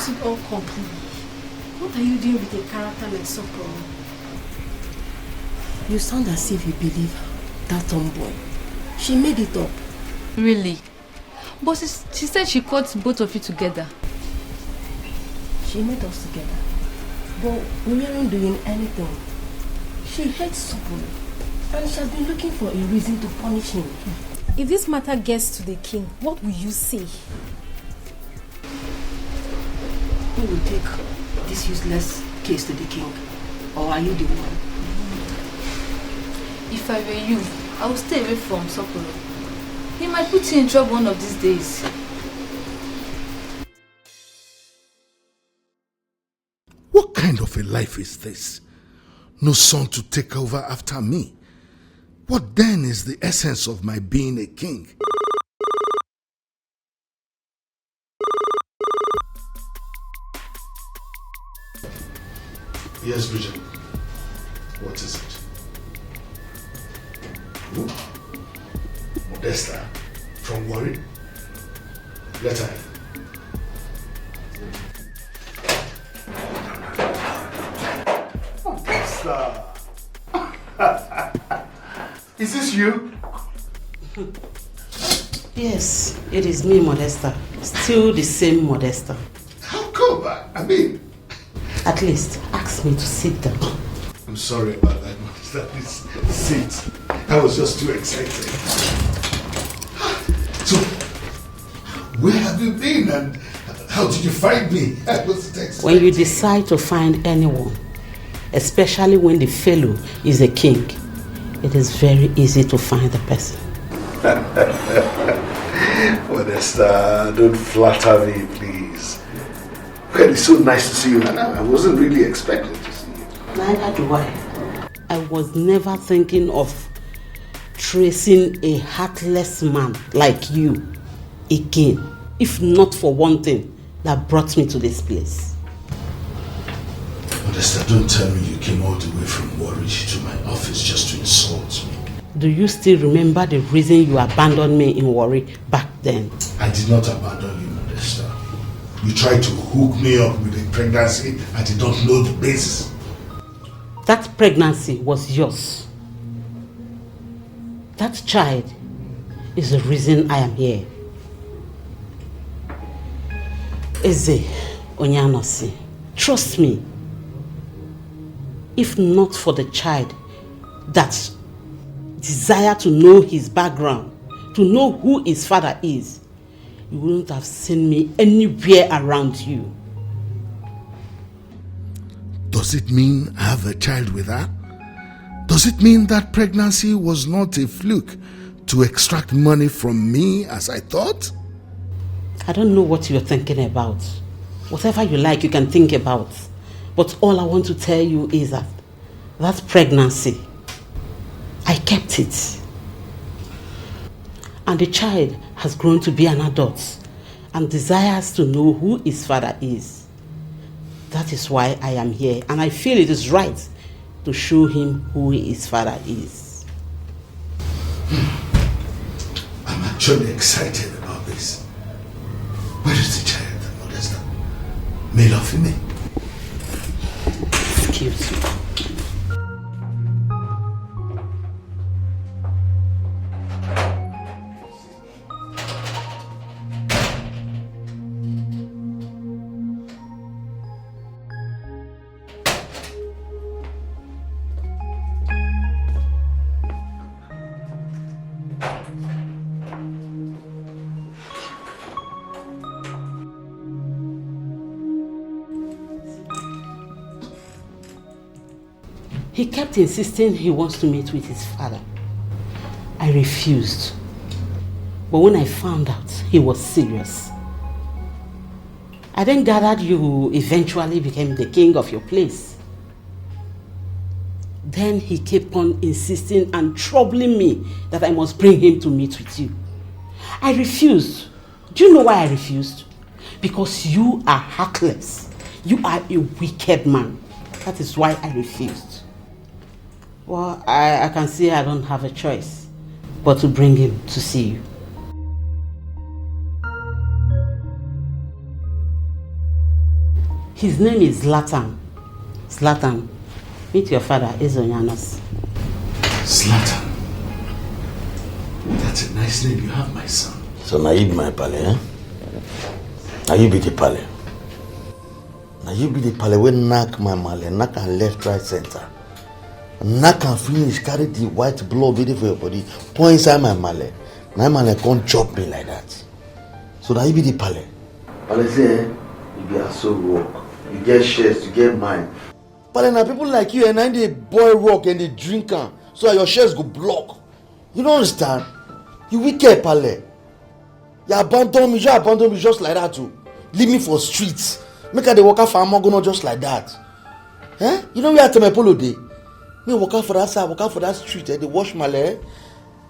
lose it all completely. What are you doing with a character like Sokoro? You sound as if you believe that tomboy. She made it up. Really? But she said she caught both of you together. She made us together. But we aren't doing anything. She hates Sokoro. And she has been looking for a reason to punish him. If this matter gets to the king, what will you say? Who will take this useless case to the king? Or are you the one? If I were you, I would stay away from Sokoro. He might put you in trouble one of these days. What kind of a life is this? No son to take over after me. What then is the essence of my being a king? Yes, Bridget. What is it? Who? Modesta from Warri? Let her. Modesta. Is this you? Yes, it is me, Modesta. Still the same Modesta. How come? I mean... At least, ask me to sit down. I'm sorry about that, Modesta. Please sit. I was just too excited. So, where have you been and how did you find me? I wasn't expecting. When you decide to find anyone, especially when the fellow is a king, it is very easy to find the person. Modesta, don't flatter me, please. Well, it's so nice to see you, and I wasn't really expecting to see you. Neither do I. I was never thinking of tracing a heartless man like you again, if not for one thing that brought me to this place. Modesta, don't tell me you came all the way from Warri to my office just to insult me. Do you still remember the reason you abandoned me in Warri back then? I did not abandon you, Modesta. You tried to hook me up with a pregnancy I did not know the basis. That pregnancy was yours. That child is the reason I am here. Eze Onyanosi, trust me. If not for the child that desire to know his background, to know who his father is, you wouldn't have seen me anywhere around you. Does it mean I have a child with her? Does it mean that pregnancy was not a fluke to extract money from me as I thought? I don't know what you're thinking about. Whatever you like, you can think about. But all I want to tell you is that pregnancy, I kept it. And the child has grown to be an adult and desires to know who his father is. That is why I am here, and I feel it is right to show him who his father is. I'm actually excited about this. Where is the child, Modesta? Male or female? Excuse me. He kept insisting he wants to meet with his father. I refused. But when I found out he was serious, I then gathered you eventually became the king of your place. Then he kept on insisting and troubling me that I must bring him to meet with you. I refused. Do you know why I refused? Because you are heartless. You are a wicked man. That is why I refused. Well, I can see I don't have a choice but to bring him to see you. His name is Zlatan. Zlatan, meet your father, Ezonyanos. Zlatan. That's a nice name you have, my son. So now you be my pale, eh? Now you be the pale. Now you be the pale when knock my male, knock and left, right, center. Knock and finish, carry the white blood ready for your body, pour inside my male. Now my male can't chop me like that. So now you be the pale. Pale say, you be a soul rock. You get shares, you get mine. Pale now people like you and I they boil rock and they drink am, so that your shares go block. You don't understand? You wicked pale. You abandon me just like that too. Leave me for streets. Make her the worker for Amogono just like that. Eh? You know where I tell my polo day? Me walk out for that side, walk out for that street, they wash my leg.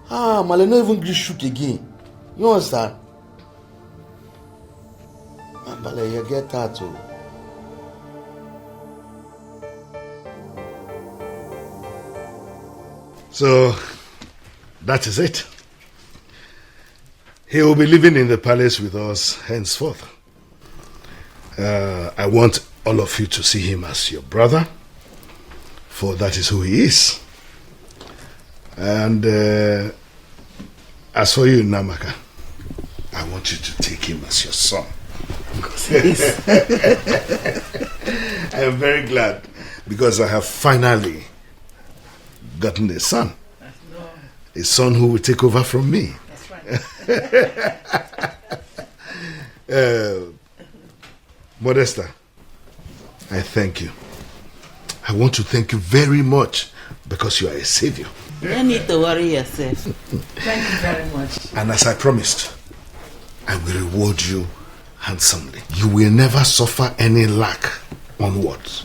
My leg not even gree shoot again. You understand? Pale, you get that too. So, that is it. He will be living in the palace with us henceforth. I want all of you to see him as your brother, for that is who he is. And as for you, Namaka, I want you to take him as your son. Because he is. I am very glad because I have finally gotten a son. A son who will take over from me. Modesta, I thank you. I want to thank you very much because you are a savior. You don't need to worry yourself. Thank you very much. And as I promised, I will reward you handsomely. You will never suffer any lack onwards.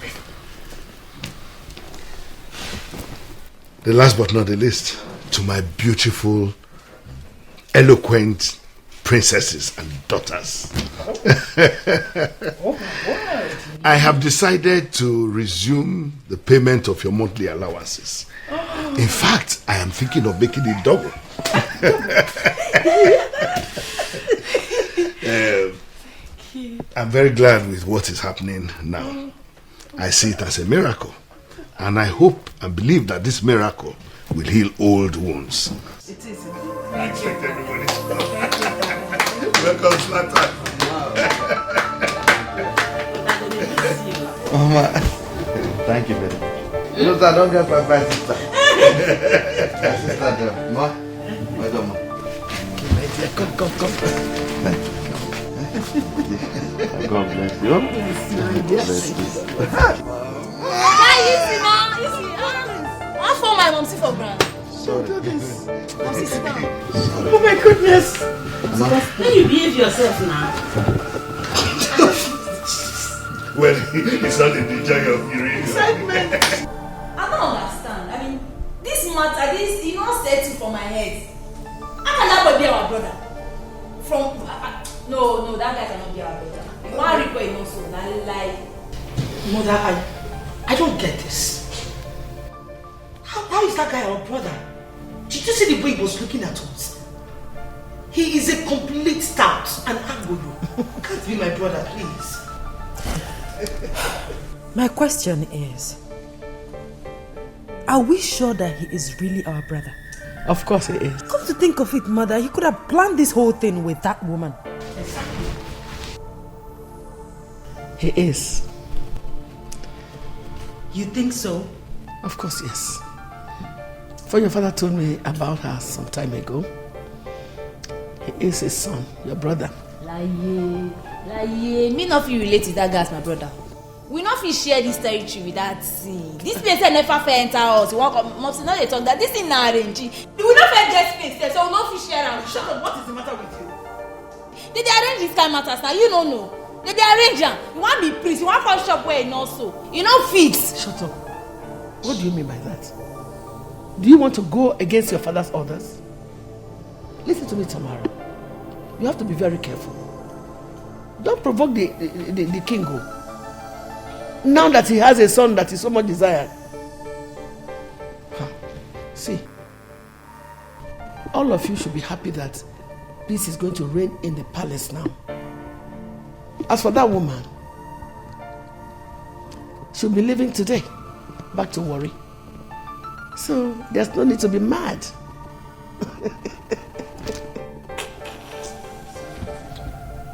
The last but not the least, to my beautiful, eloquent princesses and daughters. I have decided to resume the payment of your monthly allowances. In fact, I am thinking of making it double. I'm very glad with what is happening now. I see it as a miracle. And I hope and believe that this miracle will heal old wounds. It is. Thank you. Everybody. Welcome, Zlatan. Mama, thank you very much. You know that I don't get my sister. My sister there. Ma, madam. Come. Thank you. God bless you. Easy, I found my mom for grand. Sorry. Oh my goodness. When you behave yourself now. Well, it's not in the joy of urine. I don't understand. I mean, this matter, this not settle for my head. How can that boy be our brother? No, that guy cannot be our brother. You want to require also, that lie. Mother, I don't get this. How is that guy our brother? Did you see the way he was looking at us? He is a complete stout and angolo. Can't be my brother, please. My question is, are we sure that he is really our brother? Of course he is. Come to think of it, mother, he could have planned this whole thing with that woman. Exactly. He is. You think so? Of course, yes. For your father told me about her some time ago. He is his son, your brother. Me not feel related to that guy as my brother. We not feel share this territory with that thing. This place never fair enter us. We want mom not they talk that this thing na arrange. We will not fair get space, so we not feel share am. Shut up, what is the matter with you? They arrange this kind of matters now, you don't know. They arrange am. You want be priest, you want come shop where you not so. You not fit. Shut up. What do you mean by that? Do you want to go against your father's orders? Listen to me, Tamara. You have to be very careful. Don't provoke the king. Now that he has a son that is so much desired. See, all of you should be happy that peace is going to reign in the palace now. As for that woman, she'll be leaving today, back to Warri. So there's no need to be mad.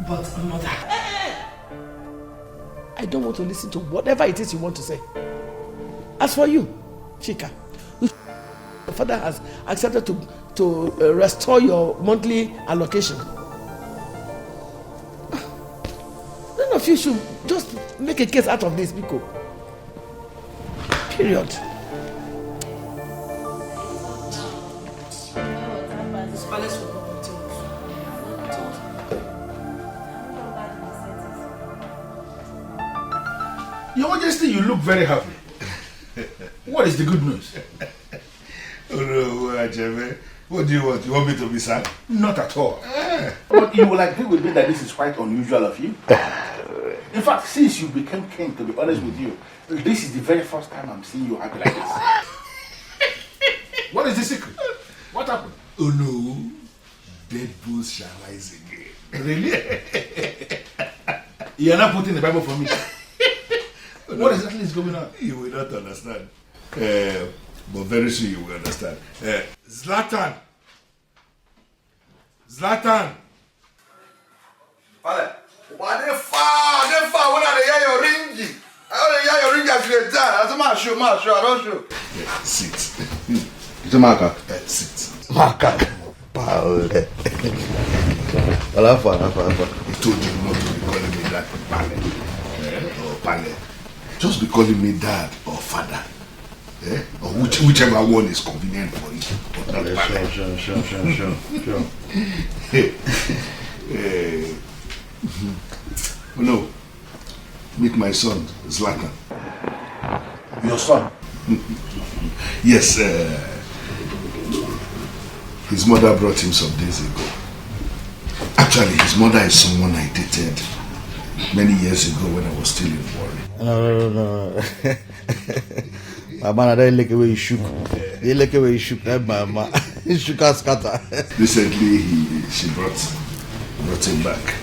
But mother, I don't want to listen to whatever it is you want to say. As for you, Chika, your father has accepted to restore your monthly allocation. None of you should just make a case out of this, Biko. Period. Your Majesty, you look very happy. What is the good news? Oh no, Ajeme. What do you want? You want me to be sad? Not at all. But you will agree with me that this is quite unusual of you. In fact, since you became king, to be honest with you, this is the very first time I'm seeing you happy like this. What is the secret? What happened? Oh no, dead bulls shall rise again. Really? You are not putting the Bible for me. What exactly is going on? You will not understand. But very soon you will understand. Zlatan! Zlatan! Father, why they far when I hear your ringy? I only hear your ringy as you get done. As a man, show, I don't show. Yeah, sit. It's a marker. Sit. Marker. Paul. Alafa. I told you not to be calling me that Pale. Or Pale. Just be calling me dad or father. Or whichever one is convenient for you. But not Sure. No. Meet my son, Zlatan. Your son? Yes, his mother brought him some days ago. Actually, his mother is someone I dated many years ago when I was still in Warri. No. My man, I don't like the way you shook. They like the way you shook. That my man, he shook and scatter. Recently, she brought him back.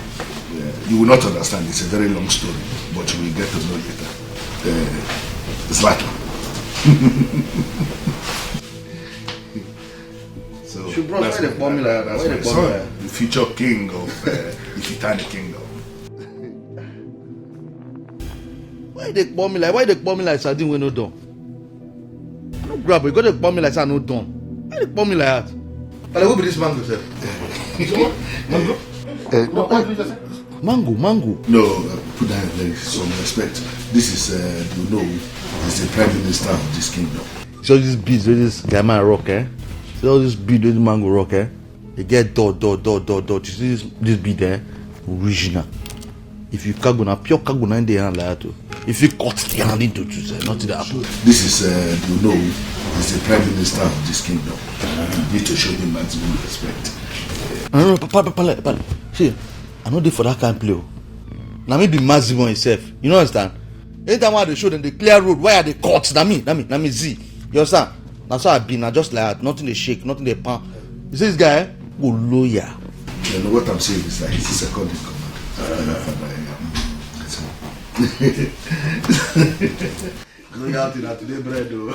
You will not understand. It's a very long story, but you will get to know later. Zlatan. So She brought the formula. That's my son, the future king of Ifitani Kingdom. Why they bomb me like sardine when no done? No grab it. Got to bomb me like no done. Why they bomb me like that? But who be this mango, sir? Mango? Mango. No, put that in some respect. This is, is the prime minister of this kingdom. So this beads with this guy man rock, eh? See all this bead with mango rock, eh? They get dot. You see this bead, eh? Original. If you kaguna, pure kaguna in the hand like that. If you cut the hand into two, not the apple. This is, is the prime minister of this kingdom. You need to show him maximum respect. No, pale. See, I know they for that kind of play. Now me be maximum himself. You know understand? Anytime I they show them the clear road, why are they cut? Na me Z. You understand? That's how I be. Now just like that, nothing they shake, nothing they pan. You see this guy, go lawyer. You know what I'm saying is that he's the second in command. Loyalty na today bread though.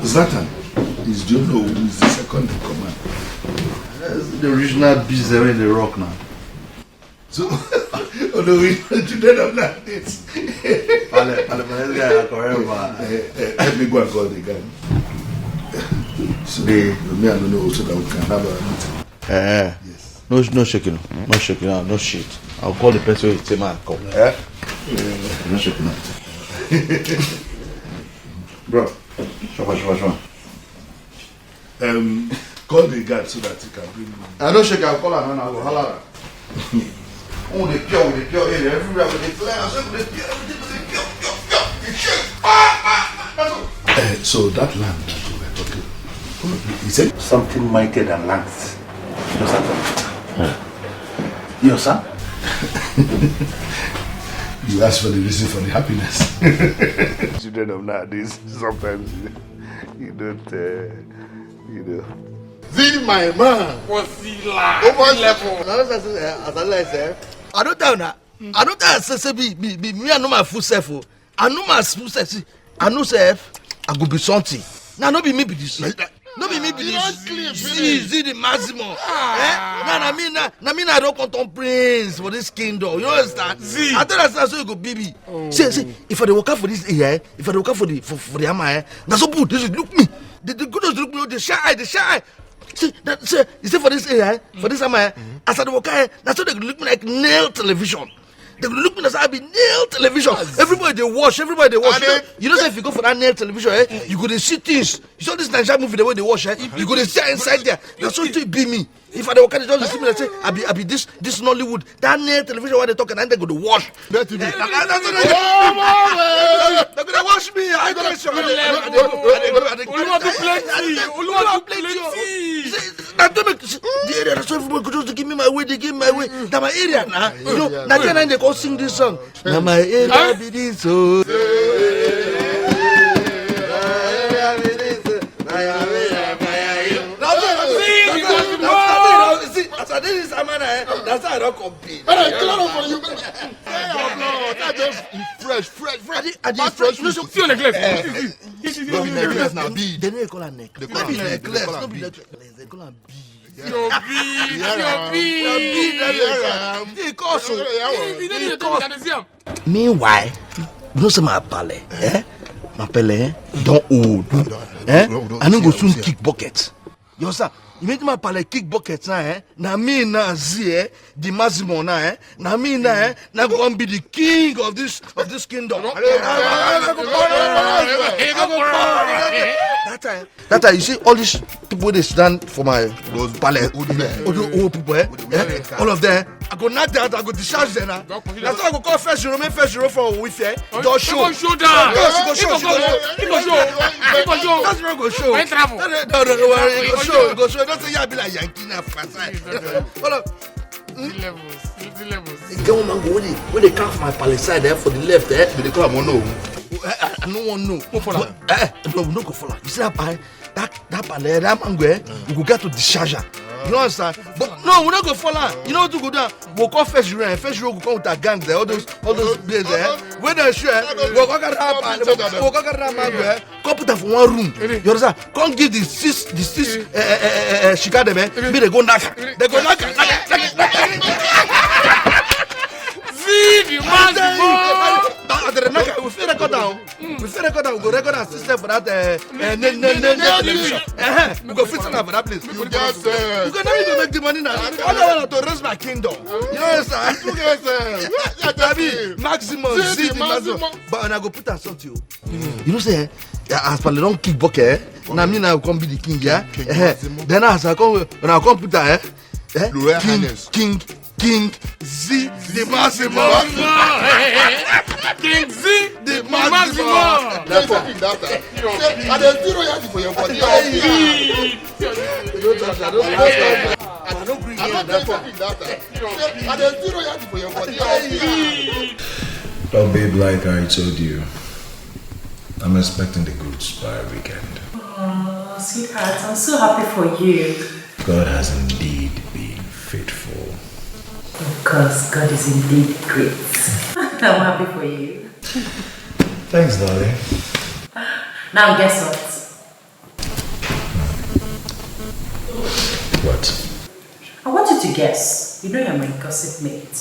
Zlatan is do you know who is the second in command? That's the original beast there in the rock now. So although we today don't like this. Pale, this guy is correct, man. Let me go and call the guy. So me I don't know so that we can have a meeting. Yes. No shaking, no shit. I'll call the person who say man come. No shaking. Bro, sure. Call the guy so that he can bring me. I don't shake, I'll call her and I will holler. Oh, the pure, everywhere with the flare, So that land that we were talking, he said Something mightier than lands. Your son? Your son? you ask for the reason for the happiness. Children of nowadays, sometimes you don't, This my man was the over level. As I said, I don't tell now. I don't tell say me I know my full self. I know my full self. I know self. I go be something. Now no be me be this. No be me be this. See the maximum. Na me I don't content prince for this kingdom. You understand? See. I tell us so you go baby. See. If I dey work for this area, if I dey work for the ama, na so good. This look me. The good look me. The shy. See, you see for this area, for this ama, as I dey work, na so they look me like nail television. They look me as I be nail television. Everybody they watch. You know say if you go for that nail television, you go to see things. You saw this Nigerian movie the way they watch, you go to see inside there. That's what it be me. If I don't just see me and say, I be this Nollywood, that nail television where they talk and they go to watch. They're gonna watch me. I gonna show you. The area, that's why everybody could just give me my way. They give me my way. That's my area now. You know, Nigerian they go sing this song. Now my area be this so. This is Amana, that's how I don't compete. For you. That's just fresh. No, feel necklace. No be necklace now, bead. They don't call her necklace. They call her necklace. No be necklace. They call her bead. Your bead. Meanwhile, you know some my pale, my pale don't old, I don't go soon kick buckets. You understand? You make my pale kick buckets now, na me na zie the maximum now, na me na go be the king of this kingdom. That time you see all these people they stand for my pale, old people, all of them. I go knock that, I go discharge them now. That's why I go call first hero for with just show. Show down. That's where I go show. No, go show. Don't say you be like Yankee now fast. Hold up. The girl man go when they come from my palace side there for the left there. They call him no. I no one know. Go for that. No go for that. You see that palace, that man go we go get to discharge her. You understand? But no, we're not gonna fall out. You know what to go down? We'll call first row will come with a gang there, all those days there. When they're sure, we'll go get that man there, come put her for one room. You understand? Come give the six shikade me they go knock. They go knock. See you man. We feel record down. We go record our system for that television. We go fit for that place. You just you can never make the money now. I want to raise my kingdom. You understand? You guys maximum, see the maximum. But when I go put that sort you. You know say as per the don't kick bucket, now me now come be the king, yeah. Then as I come when I come put that King Z the maximum. King Z the maximum. That's what that. And there's zero yard for your body. I don't bring in that. And there's zero yard for your body. Well, babe, like I told you, I'm expecting the goods by weekend. Oh, sweetheart, I'm so happy for you. God has indeed been faithful. Of course, God is indeed great. I'm happy for you. Thanks, darling. Now, guess what? What? I want you to guess. You know you're my gossip mate.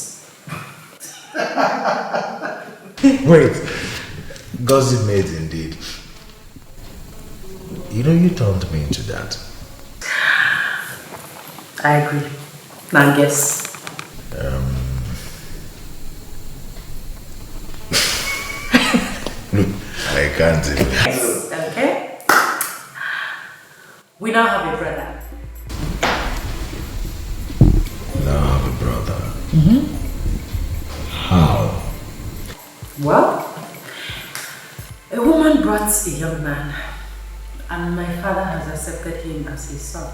Wait. Gossip mate indeed. You know you turned me into that. I agree. Now, guess. Look, I can't even. Yes. Okay. We now have a brother. Now I have a brother. How? Well, a woman brought a young man, and my father has accepted him as his son.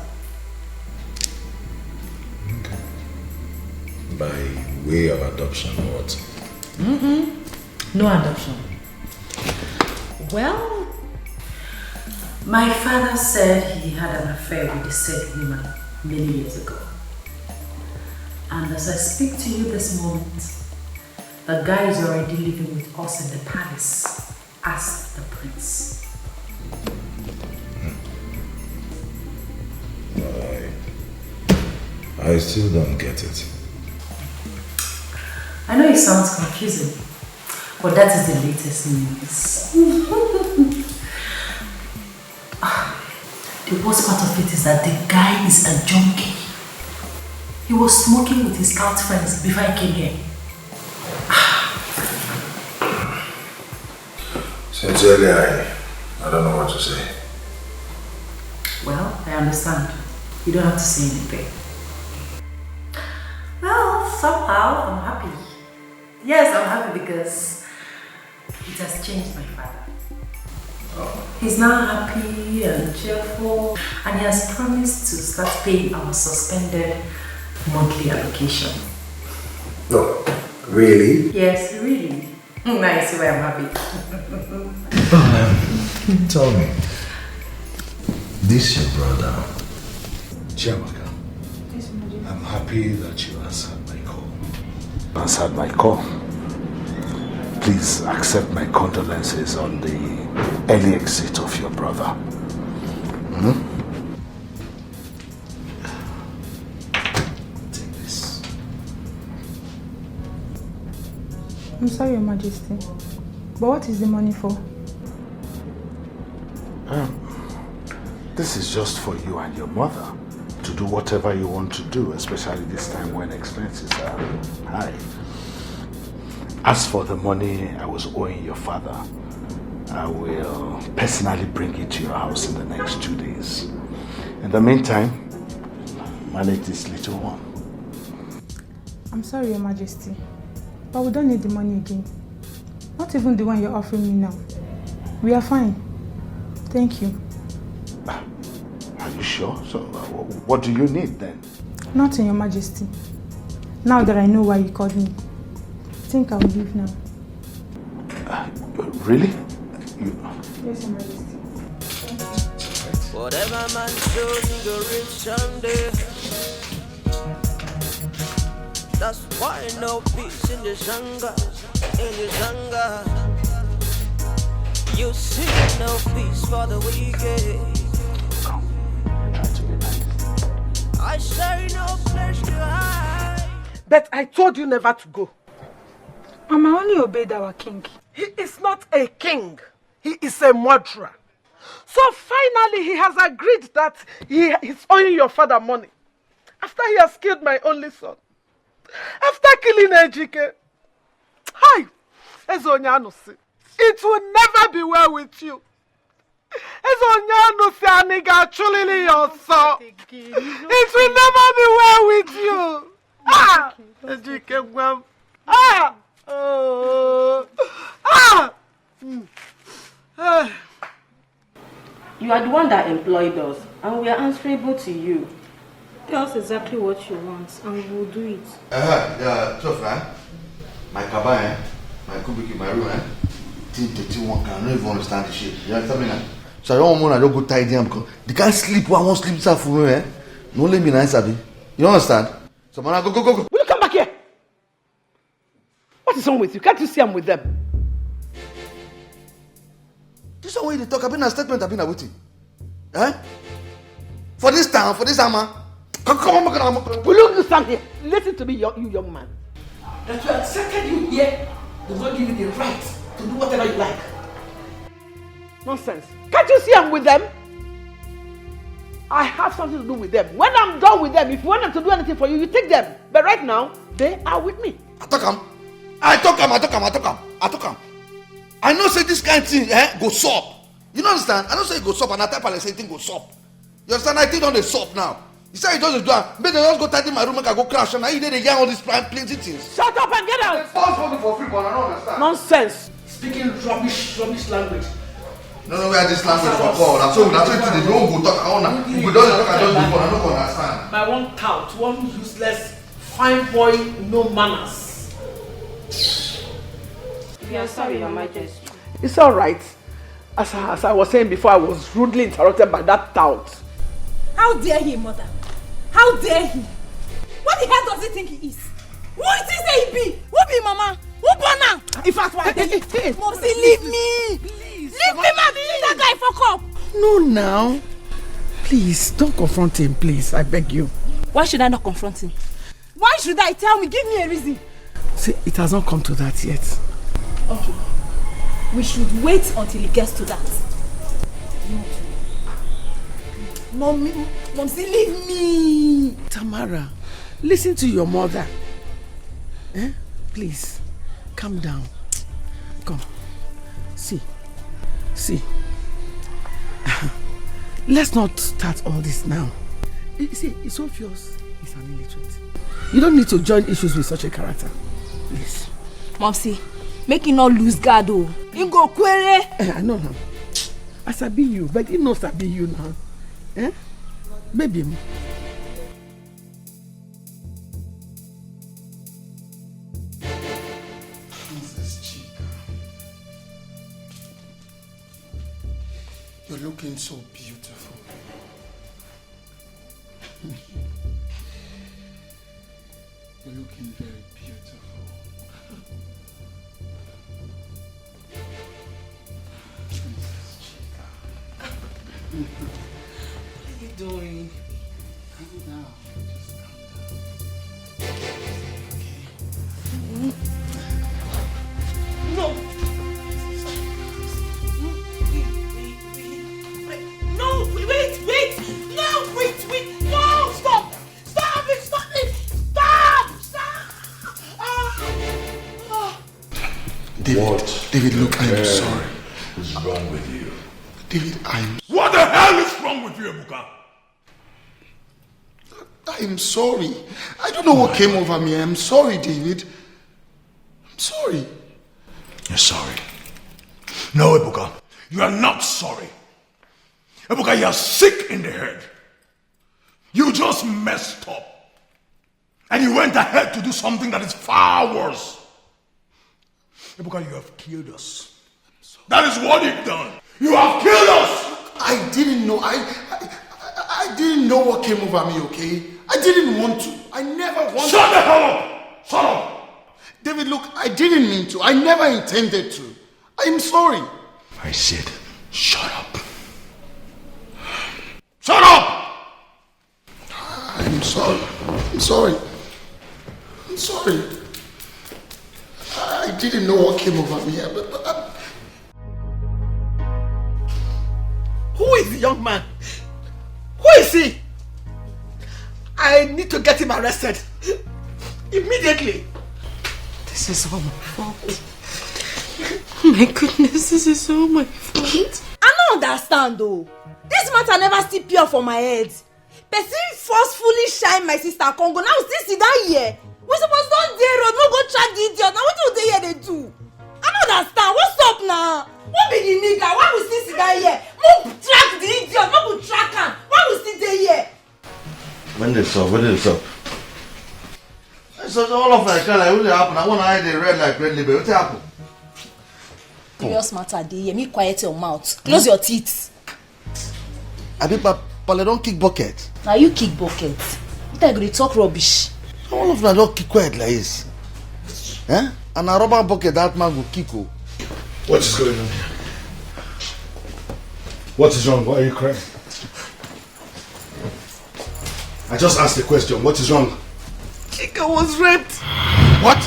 Okay. By way of adoption or what? No adoption. Well, my father said he had an affair with the said woman many years ago. And as I speak to you this moment, the guy is already living with us in the palace as the prince. I still don't get it. I know it sounds confusing, but that is the latest news. The worst part of it is that the guy is a junkie. He was smoking with his scout friends before I came here. Sincerely, I don't know what to say. Well, I understand. You don't have to say anything. Well, somehow I'm happy. Yes, I'm happy because it has changed my father. Oh. He's now happy and cheerful, and he has promised to start paying our suspended monthly allocation. No, really? Yes, really. Nice way I'm happy. Tell me, this your brother? Chiamaka, I'm happy that you answered my call. Answered my call. Please accept my condolences on the early exit of your brother. Take this. I'm sorry, Your Majesty, but what is the money for? This is just for you and your mother to do whatever you want to do, especially this time when expenses are high. As for the money I was owing your father, I will personally bring it to your house in the next 2 days. In the meantime, manage this little one. I'm sorry, Your Majesty, but we don't need the money again. Not even the one you're offering me now. We are fine. Thank you. Are you sure? So, what do you need then? Nothing, Your Majesty. Now that I know why you called me, I think I will leave now. Really? Yes, Your Majesty. Whatever man shows, he go reach someday. That's why no peace in the Shanga, You see no peace for the wicked. I say no place to hide. But I told you never to go. Mama only obeyed our king. He is not a king. He is a murderer. So finally he has agreed that he is owing your father money. After he has killed my only son. After killing Ejike. Hi, Ezonyanusi. It will never be well with you. Ezonyanusi aniga chulili your son. It will never be well with you. Ah! Ejike gwam. Ah! You are the one that employed us, and we are answerable to you. Tell us exactly what you want, and we will do it. Yeah, tough, man. My cabin, my kubiki, my room, Team 31 can don't even understand the shit. You understand me now? So I don't want to go tidy him because they can't sleep. I won't sleep for me, eh? No, let me nice, Abby. You understand? So man, go. Will you come back here? What is wrong with you? Can't you see I'm with them? This is the way they talk. I've been a statement. I've been a waiting. Eh? For this town, for this hammer. Come on. Will you stand here? Listen to me, you young man. That we accepted you here does not give you the right to do whatever you like. Nonsense. Can't you see I'm with them? I have something to do with them. When I'm done with them, if you want them to do anything for you, you take them. But right now, they are with me. I talk them. I know say this kind of thing go stop. You don't understand? I don't say it go stop and I type and say thing go stop. You understand? I think on the stop now. You say you just do it. Maybe they just go tidy my room and I go crash and now you did again all these plenty things. Shut up and get out! It's possible for free, but I don't understand. Nonsense. Speaking rubbish language. No, we have this language for call. That's all. That's why they don't go talk. We don't talk. I don't go. I don't understand. My one tout, one useless, fine boy, no manners. We are sorry, Your Majesty. It's all right. As I was saying before, I was rudely interrupted by that tout. How dare he, mother? How dare he? Why What the hell does he think he is? Who is he say he be? Who be mama? Who born am? In fact, why? Momsy, leave me! Please, leave me, man! Leave that guy fuck up! No, now. Please, don't confront him, please. I beg you. Why should I not confront him? Why should I? Tell me, give me a reason. See, it has not come to that yet. Okay. We should wait until it gets to that. Momsy, leave me! Tamara, listen to your mother. Please, calm down. Come. See. Let's not start all this now. You see, it's obvious he's an illiterate. You don't need to join issues with such a character. Please. Momsy, make him not lose guard, oh. You go query. I know now. I sabi you, but he knows sabi you now. Baby. You're looking so beautiful. You're looking very beautiful. Princess Chica. What are you doing? Calm down. Just calm down. Okay? No! No, wait! No, wait! No, stop it! Stop! David, look, I am sorry. What's wrong with you? David, What the hell is wrong with you, Emeka? I am sorry. I don't know what came over me. I'm sorry, David. I'm sorry. You're sorry. No, Emeka, you are not sorry. Emeka, you are sick in the head. You just messed up. And you went ahead to do something that is far worse. Emeka, you have killed us. That is what you've done. You have killed us. I didn't know. I didn't know what came over me, okay? I didn't want to. I never wanted to. Shut the hell up! Shut up! David, look, I didn't mean to. I never intended to. I'm sorry. I said, shut up. Shut up! I'm sorry. I'm sorry. I'm sorry. I didn't know what came over me. Who is the young man? Who is he? I need to get him arrested. Immediately. This is all my fault. My goodness, this is all my fault. I don't understand though. This matter never still pure for my head. Person forcefully shine my sister Congo. Now still sit down here. We supposed to on the road, no go track the idiot. Now what do they here they do? I don't understand. What's up now? What be the nigga? Why we still sit down here? No track the idiot, no go track him. Why we still there here? When they stop. So all of that kind of like, what happen? I want to hide the red like red label. What happened? Serious matter, dey. Me quiet your mouth. Close your teeth. I be Pale don't kick bucket. Now you kick bucket. You think you talk rubbish? All of them don't kick quiet like this. And a rubber bucket that man will kick. What is going on here? What is wrong? Why are you crying? I just asked the question. What is wrong? Chika was raped. What?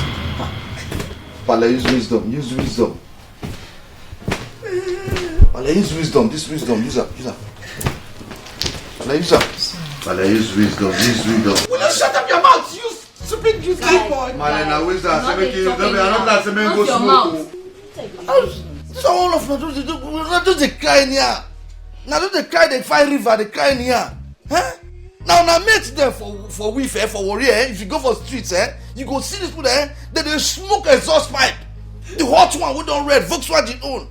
Pale, use wisdom. Pale, use wisdom. This wisdom. Use up. Pale, use up. Pale, use wisdom. Will you shut up your mouth, you stupid useless boy? Malena, wisdom. I don't like to go smoke. So all of them do the cry in here. Now do the cry, they find river, they cry in here. Now mate there for we fair for warrior. If you go for streets, you go see this people there. They smoke exhaust pipe. The hot one we don't read Volkswagen own.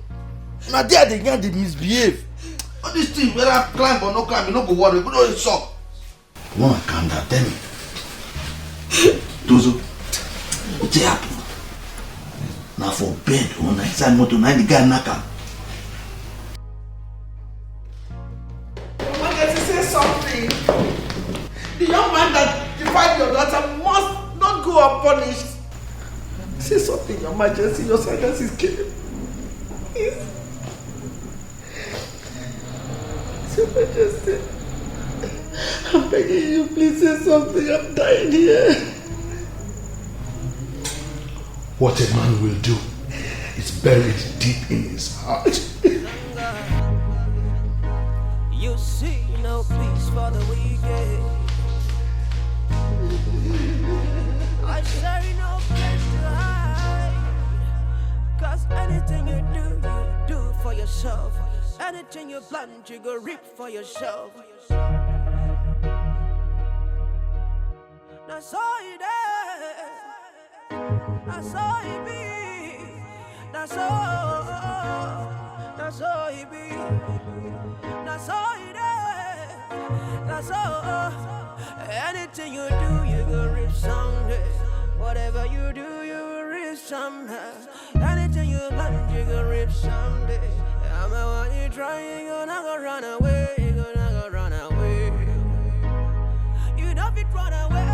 Now there they get they misbehave. All these things whether climb or no climb, you no go worry. We don't suck. Woman, calm down. Tell me, Dozo, what happen? Now for bed on the inside motor, now the guy knock am. I wanted to say something. The young man that defied your daughter Your Majesty, your silence is killing me. Please. Your Majesty, I'm begging you, please say something. I'm dying here. What a man will do is buried deep in his heart. You see no peace for the wicked. I say no place to hide. Cause anything you do for yourself. Anything you plant, you go reap for yourself. That's all it is. That's all it be. That's all it be. That's all it is. That's all. Anything you do, you go reap someday. Whatever you do, you will reap someday. Anything you plant, you go reap someday. I'm the one you try, you gonna go run away. You gonna go run away. You don't fit run away.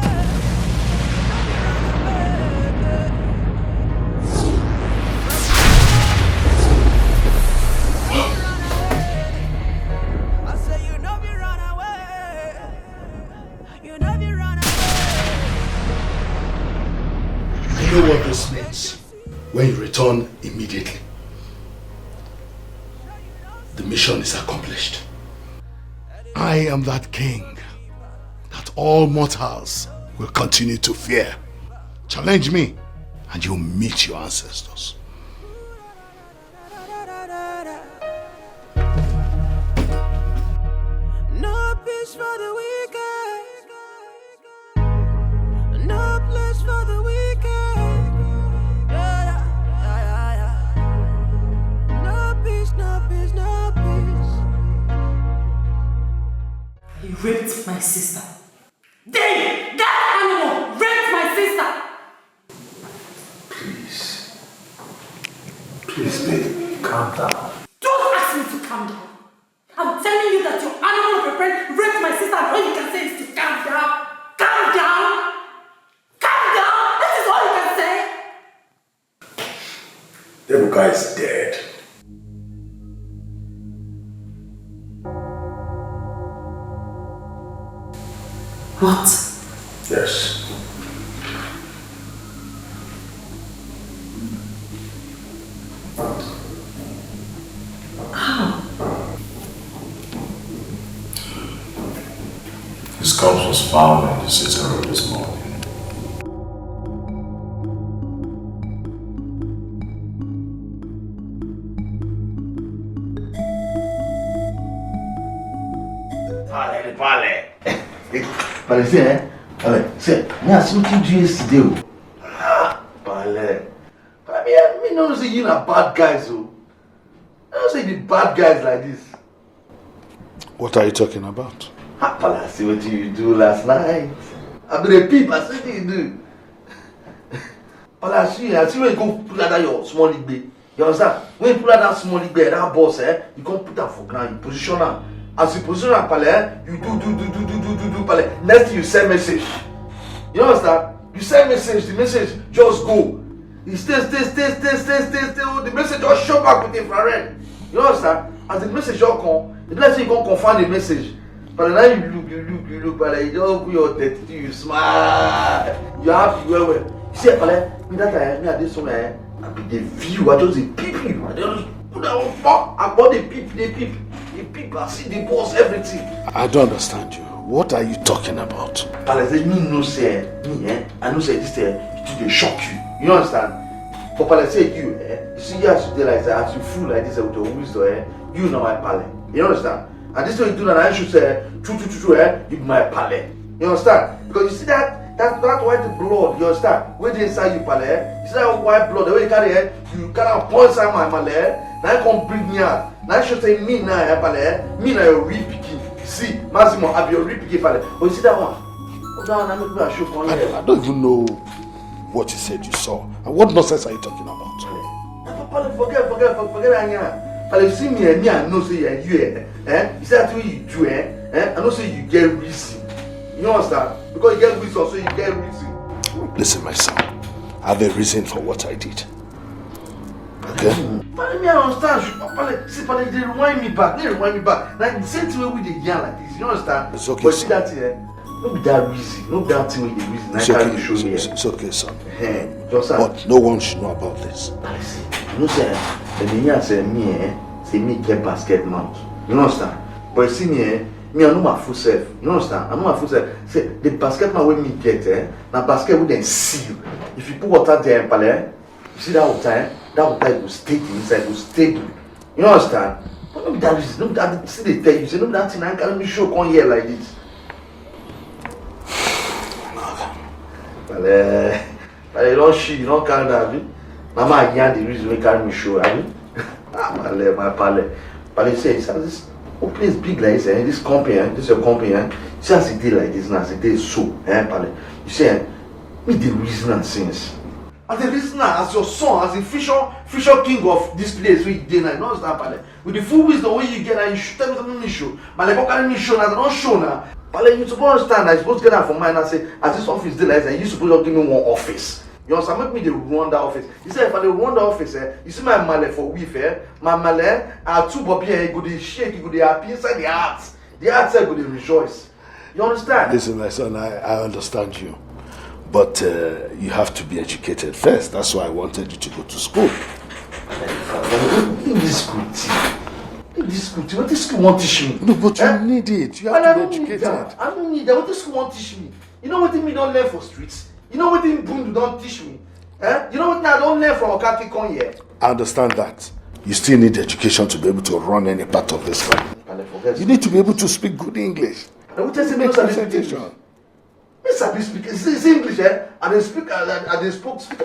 You know what this means when you return immediately. The mission is accomplished. I am that king that all mortals will continue to fear. Challenge me and you'll meet your ancestors. No peace for the wicked. No place for the wicked. No peace, no peace, no peace. He raped my sister. That animal raped my sister! Please, babe, calm down. Don't ask me to calm down. I'm telling you that your animal of a friend raped my sister, and all you can say is to calm down. Calm down! Calm down! That is all you can say! The guy is dead. What? Yes. How? His corpse was found in the sitting room this morning. But see, me I see what you do yesterday. But I mean, don't say you're not bad guys, so. I don't say the bad guys like this. What are you talking about? But I see what you do last night. I be the peep, I see what you do. But I see when you go put that your small league bed. You understand? When you put that small league bed, that boss, you can't put that for ground, you position her. As you position her, you do, pale. Next thing you send message. You understand? You send message, the message just go. It stays. The message just show back with infrared. You understand? As the message just come, the next thing you can confirm the message. But now you look, but you just put your dirty, you smile. You happy, well. You see, pale, me that I this one, I be the view, I just peep you. I just put that one fuck, I bought the peep. The people, I see the boss, everything. I don't understand you. What are you talking about? But I said, me no say, I know say this it will shock you. You understand? But I say you see you as you like that, as you fool like this with your wisdom, you know my pale. You understand? And this way you do that, I should say, true, you my pale. You understand? Because you see that white blood, you understand? When they inside you pale, you see that white blood, the way you carry it, you can't point inside my pale. Now you come bring me out. Now you should say me now, pale, me now you're re-picking. See, Massimo, I'll be your re-picking pale. But you see that one? I don't even know what you said you saw. And what nonsense are you talking about? Forget Pale, you see me, I know say you you see that way you do, I know say you get reason. You understand? Because you get reason, so you get reason. Listen, my son, I have a reason for what I did. Okay? But me, I understand. See, but they rewind me back. Like the same thing we did yarn like this. You understand? It's okay. But see that here, no be that reason. No be that thing with the reason. It's okay. Show me. It's okay, son. But no one should know about this. I see. You know, sir, the year say me get basket mouth. You understand? But you see me, me I know my full self. You understand? I know my full self. Say the basket man when me get now basket with them seal. If you put water there, pale, you see that water will stay inside, will stable. You understand? But no be that reason. No be that. See they tell you. Say no be that thing. I can't be sure come here like this. But you don't shit. You don't carry that. Now my yarn the reason we carry me show. I mean, my pale. But they say this place big like this. This company, this your company. See as it did like this now. As it did so. Pale. You say me the reason and since. As a listener, as your son, as a fisher king of this place, we did not understand, Pale. With the full wisdom when you get, and you should tell me something show. But like, what can me show? I don't show now. Pale, you supposed to understand. I supposed to get that from mine and say, as this office did like that, you supposed to give me one office. You understand? Make me the run that office. You say if I run the office, you see my male for weave, my male, I two bobby, go to shake, go to happy inside the heart. The heart said go to rejoice. You understand? Listen, my son, I understand you. But you have to be educated first. That's why I wanted you to go to school. In this school, what this school won't teach me? No, but you need it. You have to be educated. I don't need that. What this school won't teach me? You know what me don't learn for streets? You know what Bundu don't teach me? You know what I don't learn from Okaki Kon here? I understand that. You still need education to be able to run any part of this family. You need to be able to speak good English. And what does it mean to presentation? Yes, I speak. It's English, and they speak. And they speak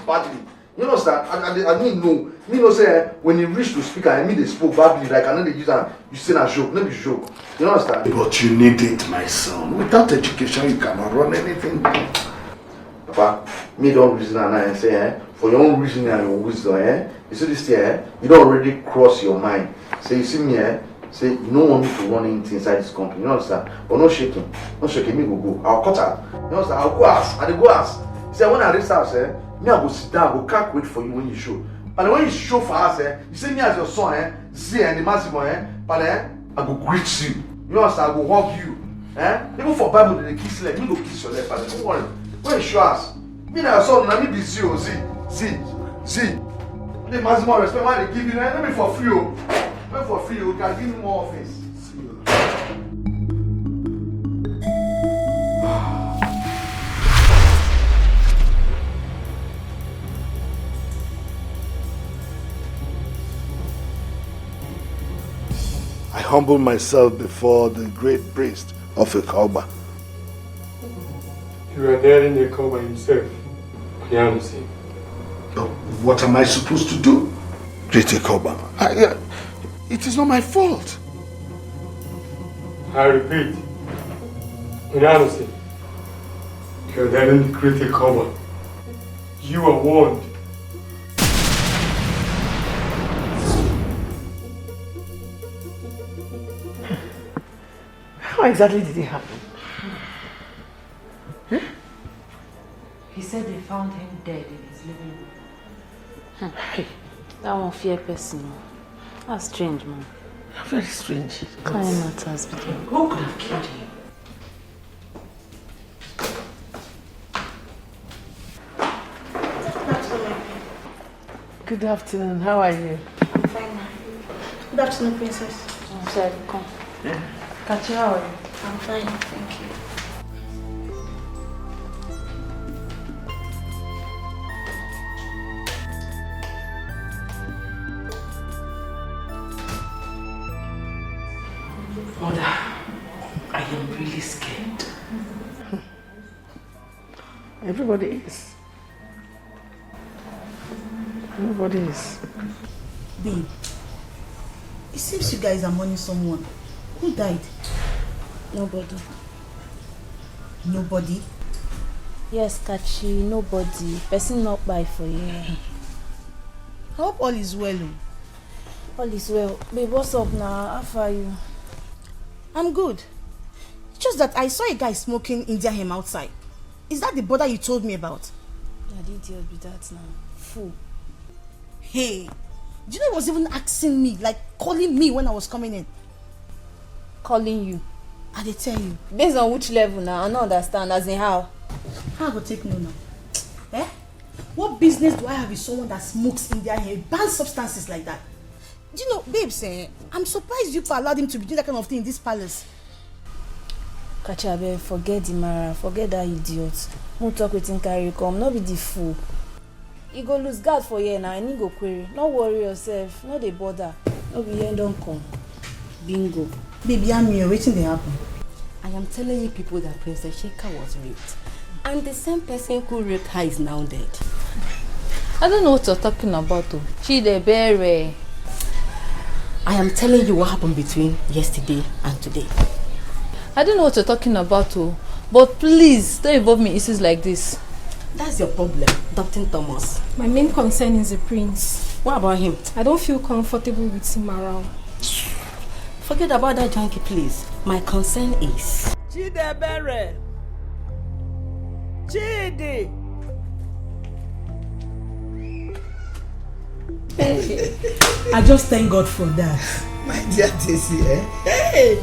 badly. You understand? I mean, no. Me no say when you reach to speak, I mean they spoke badly. Like I know they use and you say a joke, no be joke. You understand? But you need it, my son. Without education, you cannot run anything. Papa, me don't reason and I say, for your own reason and your wisdom, you see this here, you don't already cross your mind. Say you see me, say you don't want me to run anything inside this company. You understand? But no shaking, me go. I'll cut out. You understand? I'll go ask, and they go ask. He said when I reach house, me I go sit down, go can't wait for you when you show. But when you show for us, you see me as your son, see and the massive but I go greet you. You understand? I go hug you. Even for Bible they kiss leg, me go kiss your leg, but don't worry. When you show us, me and your son, let me be see. The maximum respect why they give you, let me for free. Let for free, you can give me more office. I humble myself before the great priest of Ikoba. You are there in Ikoba himself. Yanusi. What am I supposed to do? Great Ikoba. It is not my fault. I repeat, Yanusi. You are there in the great Ikoba. You are warned. How exactly did it happen? He said they found him dead in his living room. Hey, that one fear person. That's strange, man. Very strange. Kind matters between. Who could have killed him? Good afternoon. How are you? I'm fine. Good afternoon, princess. I'm sorry, come. Yeah. Kachi, how are you? I'm fine, thank you. Mother, I am really scared. Everybody is. Everybody is. Babe, it seems you guys are mourning someone. Who died? Nobody. Nobody? Yes, Kachi, nobody. Person not by for you. I hope all is well. All is well. Babe, what's up now? How far are you? I'm good. It's just that I saw a guy smoking India hemp outside. Is that the brother you told me about? I did deal with that now. Fool. Hey, do you know he was even asking me, like calling me when I was coming in? Calling you? I did tell you. Based on which level now? I don't understand. As in how? How I go take no now? Eh? What business do I have with someone that smokes in their hair, bans substances like that? Do you know, babes, I'm surprised you allowed him to be doing that kind of thing in this palace. Kachabe, forget the Mara, forget that idiot. Won't talk with him, carry come, not be the fool. He go lose guard for you now, and he go query. Not worry yourself, not dey bother. No be here, don't come. Bingo. Baby, I'm here, waiting to happen. I am telling you people that Princess Sheka was raped. And the same person who raped her is now dead. I don't know what you're talking about, though. Chidebere. I am telling you what happened between yesterday and today. I don't know what you're talking about, though. But please, don't involve me in issues like this. That's your problem, Dr. Thomas. My main concern is the prince. What about him? I don't feel comfortable with him around. Forget about that junkie, please. My concern is... Chidebere. Chidi. I just thank God for that. My dear Tissy, Hey!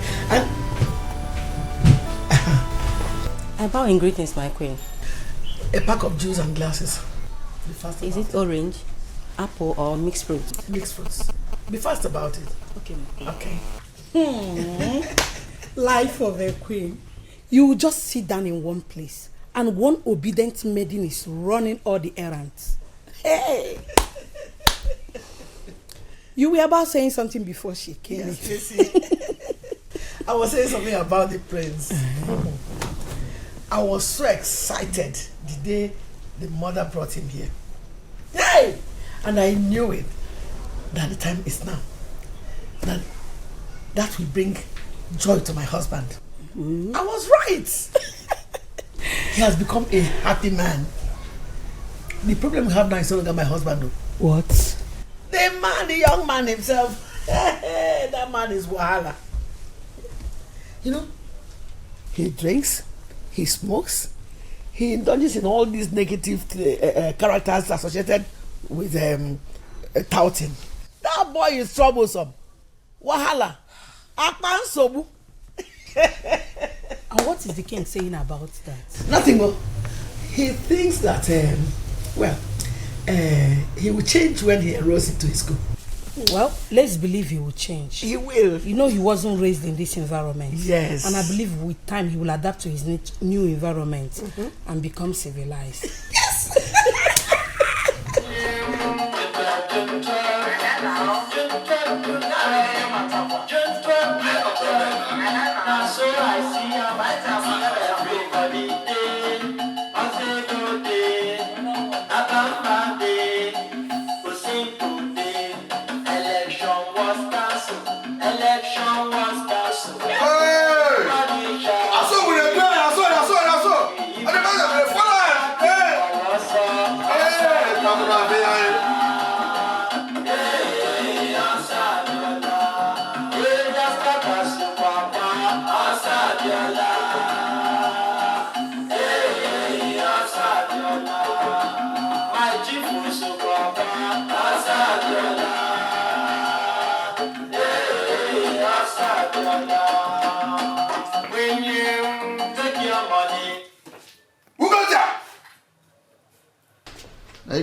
I bow in greetings, my queen. A pack of juice and glasses. Is it orange, apple, or mixed fruit? Mixed fruits. Be fast about it. Okay. Okay. Life of a queen. You will just sit down in one place, and one obedient maiden is running all the errands. Hey! You were about saying something before she came. Yes, I was saying something about the prince. I was so excited the day the mother brought him here. Hey! And I knew it. That the time is now. That will bring joy to my husband. Mm-hmm. I was right. He has become a happy man. The problem we have now is no longer my husband, though. What? The young man himself. That man is wahala. You know, he drinks, he smokes, he indulges in all these negative characters associated with touting. That boy is troublesome. Wahala. Akpan sobu. And what is the king saying about that? Nothing more. He thinks that, he will change when he enrolls into his school. Well, let's believe he will change. He will. You know, he wasn't raised in this environment. Yes. And I believe with time he will adapt to his new environment and become civilized. Yes!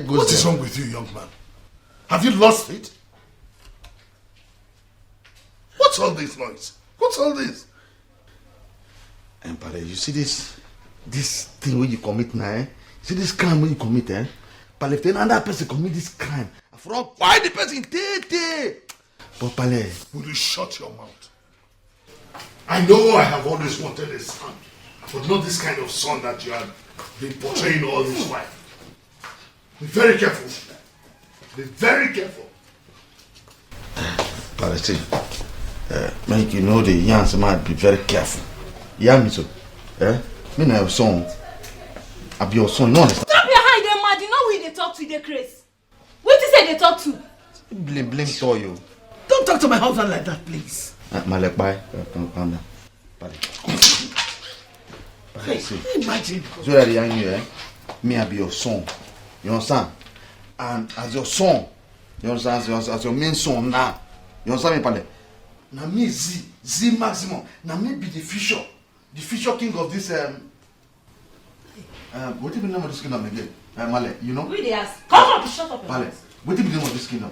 What is wrong with you, young man? Have you lost it? What's all this noise? What's all this? Empire, you see this thing where you commit now, eh? You see this crime where you commit, eh? But if another person commit this crime, I forgot why the person But Pale, will you shut your mouth? I know I have always wanted a son, but not this kind of son that you have been portraying all this while. Be very careful. Be very careful. Pale, see, make you know the young man be very careful. Yeah, me so. Me na your son. I be your son, no understand. Stop your hide them mad. You know who they talk to, they Chris. What you say they talk to? Blame to you. Don't talk to my husband like that, please. Malek, bye. Calm down. Pale. Hey, imagine. So that young you, me I be your son. You understand? And as your son, You understand? As your main son now. You understand me, Pale? Now me Z maximum. Now me be the future king of this what do you name of this kingdom again? Male, you know? Who they ask? Come on, shut up. Pale, what do you name of this kingdom?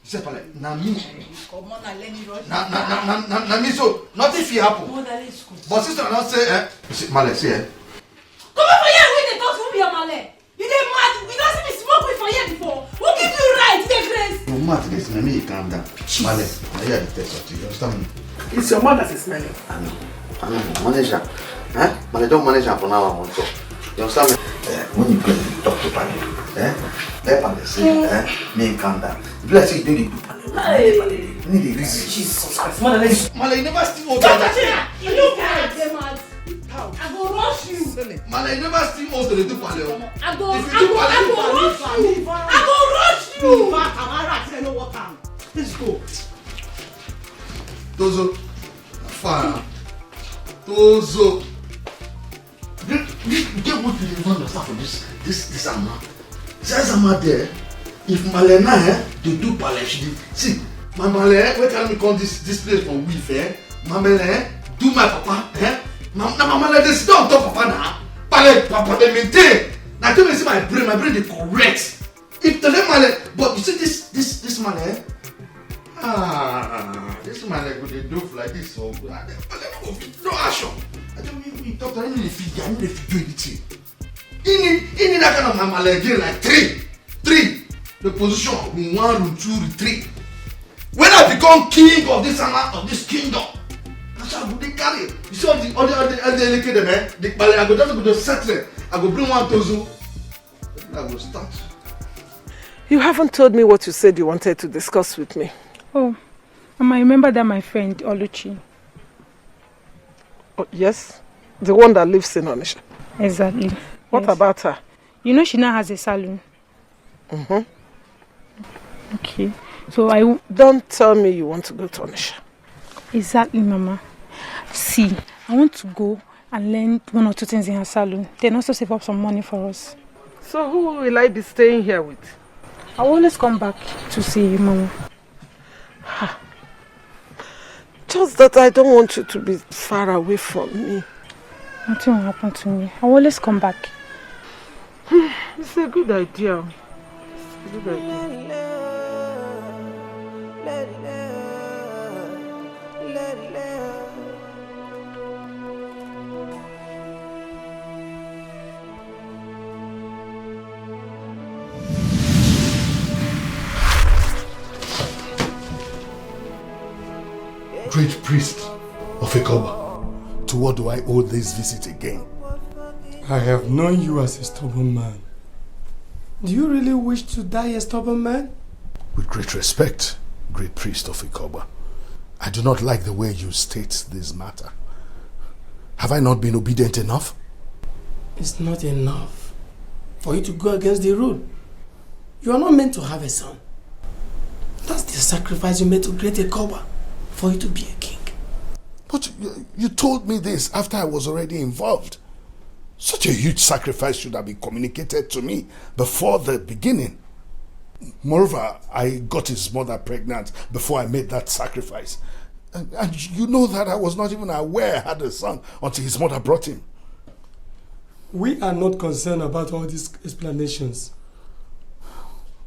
You say Pale, now me. Come on, let me rush. Now me so nothing fit happen. But sister now say Male, say Come on for here, we dey talk to me, Male. You dey mad? You don't see me smoke with for here before. Who give you right, dey grace? No matter this, let me calm down. Male, I hear the text of you. Understand me? It's your mother that's smelling. I know. Manager. Manager, don't manage her for now. I want to. You understand me? When you talk to Pale, let Pale say, me calm down. If you say you do the Pale, you need the reason. Jesus Christ. Male, you never steal all that. You look at them, mad. I go rush you. Male, you never steal all the do Pale. I go rush you. I go rush you. I know what time. Let's go. Tozo, fire. Tozo. Get what you don't understand for this Amma. There's Amma there. If Malena they do Pale, see, my Male, where can we call this place for weave? My Male, do my papa, my Male, they sit on top of Papa now. Pale, Papa, they maintain. Now tell me, see my brain is correct. If the Male, but you see this Male, this Male go dey do like this, so no action. I don't mean we talk. I don't need to do anything. He need that kind of Male again, like three. The position in 1 room, 2 room, 3. When I become king of this kingdom, that's how they carry. You see all the man. The Pale, I go just go to settle. I go bring 1 Tozo. I go start. You haven't told me what you said you wanted to discuss with me. Oh, Mama, I remember that my friend Oluchi. Oh, yes, the one that lives in Onisha. Exactly. What about her? You know she now has a salon. Okay, so don't tell me you want to go to Onisha. Exactly, Mama. See, I want to go and learn 1 or 2 things in her salon. Then also save up some money for us. So who will I be staying here with? I will always come back to see you, Mama. Just that I don't want you to be far away from me. Nothing will happen to me. I will always come back. It's a good idea. It's a good idea. Great priest of Ikoba, to what do I owe this visit again? I have known you as a stubborn man. Do you really wish to die a stubborn man? With great respect, great priest of Ikoba, I do not like the way you state this matter. Have I not been obedient enough? It's not enough for you to go against the rule. You are not meant to have a son. That's the sacrifice you made to create Ikoba, for you to be a king. But you told me this after I was already involved. Such a huge sacrifice should have been communicated to me before the beginning. Moreover, I got his mother pregnant before I made that sacrifice. And you know that I was not even aware I had a son until his mother brought him. We are not concerned about all these explanations.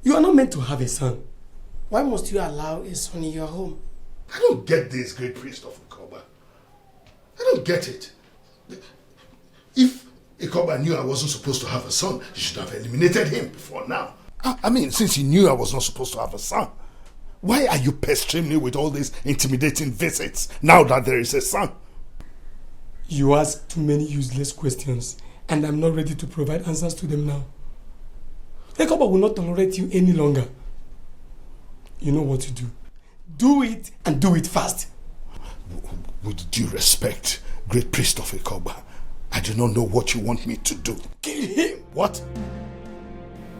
You are not meant to have a son. Why must you allow a son in your home? I don't get this, great priest of Ikoba. I don't get it. If Ikoba knew I wasn't supposed to have a son, he should have eliminated him before now. I mean, since he knew I was not supposed to have a son, why are you pestering me with all these intimidating visits now that there is a son? You ask too many useless questions, and I'm not ready to provide answers to them now. Ikoba will not tolerate you any longer. You know what to do. Do it, and do it fast. With due respect, great priest of Ikoba, I do not know what you want me to do. Kill him! What?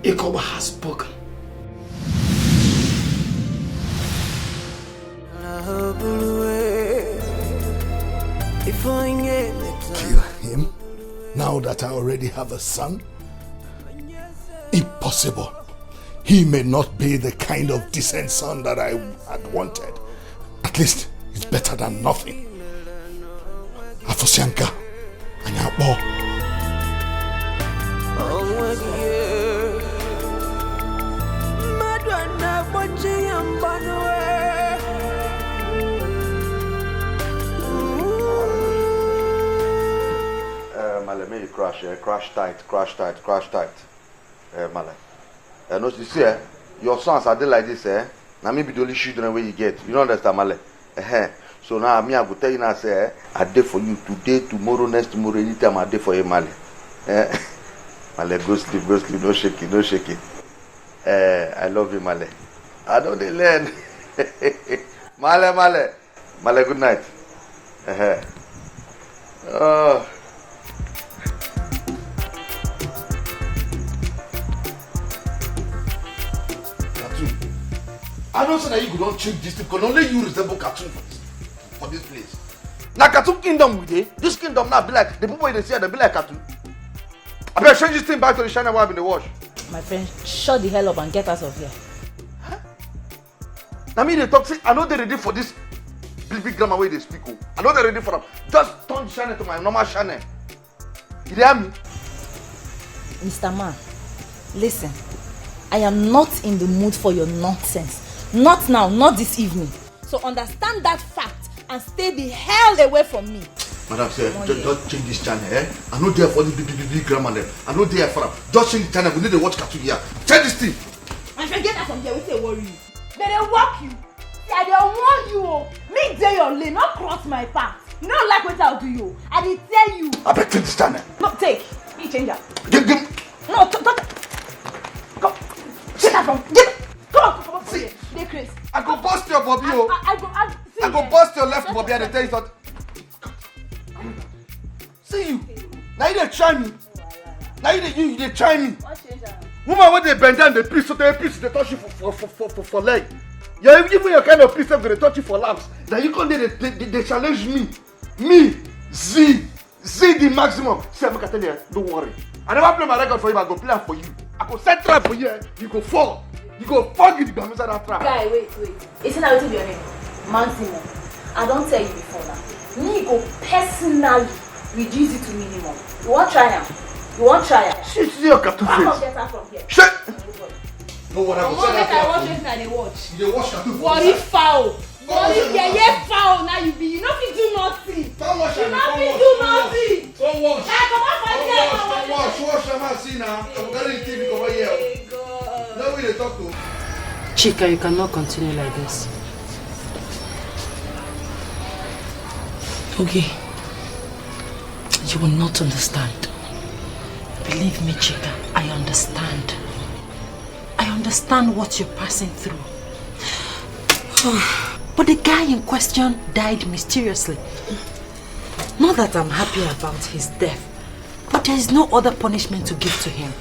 Ikoba has spoken. Kill him? Now that I already have a son? Impossible. he may not be the kind of decent son that I had wanted. At least it's better than nothing. Afosianka, Anyabo. Male, may you crash tight. Male. No, you see, your sons are like this, now maybe the only children where you get. You don't understand, Male? So now me, I go tell you now, say, I did for you today, tomorrow, next tomorrow, anytime I did for you, Male. Male, go sleep, no shaking. I love you, Male. I don't learn. Male, good night. I don't say that you don't change this thing because only you resemble cartoon for this place. Now cartoon kingdom with it. This kingdom now be like the people they see they be like cartoon. I better change this thing back to the channel where I've been the wash. My friend, shut the hell up and get out of here. Huh? Now me they talk say I know they're ready for this big grammar way they speak. I know they're ready for them. Just turn the channel to my normal channel. You hear me? Mr. Man, listen. I am not in the mood for your nonsense. Not now, not this evening. So understand that fact and stay the hell away from me. Madam, sir, just change this channel, I know there for the big grammar there. I know there for them. Just change the channel. We need to watch cartoon here. Change this thing. My friend, get out from here. We say worry you. They walk you. See, I don't want you. Me day your lane, not cross my path. You don't like what I'll do you. I did tell you. I better change this channel. No, take. Me change that. Give. No, don't. Go. Get out from. Get. Come on. See. They crazy. I go bust your Bobby. I go bust your left Bobby and tell you something. See you. Now you dey try me. Now you dey try me. Woman when they bend down they piece so they touch you for leg. You're even your kind of piece they touch you for laps. Now you come there they challenge me. Me Z the maximum. See Emeka tell you don't worry. I never play my record for you. I go play for you. I go set trap for you. You go fall. You go fuck it inside that trap. Guy, wait. Isn't that what your name? Maximum. I don't tell you before now. Me go personally reduce it to minimum. You want try now? Shit, see your cartoon face. I'm gonna get her from here. Shit. No one ever said that. I watch it now. They watch. You dey watch cartoon. Worry foul. Worry foul. Now you be. You know if you do nothing. Don't watch. You know if you do nothing. Don't watch. Come on, Watch. See now. I'm getting TV over here. No way they talk to. Chika, you cannot continue like this. Okay. You will not understand. Believe me, Chika, I understand. I understand what you're passing through. But the guy in question died mysteriously. Not that I'm happy about his death, but there is no other punishment to give to him.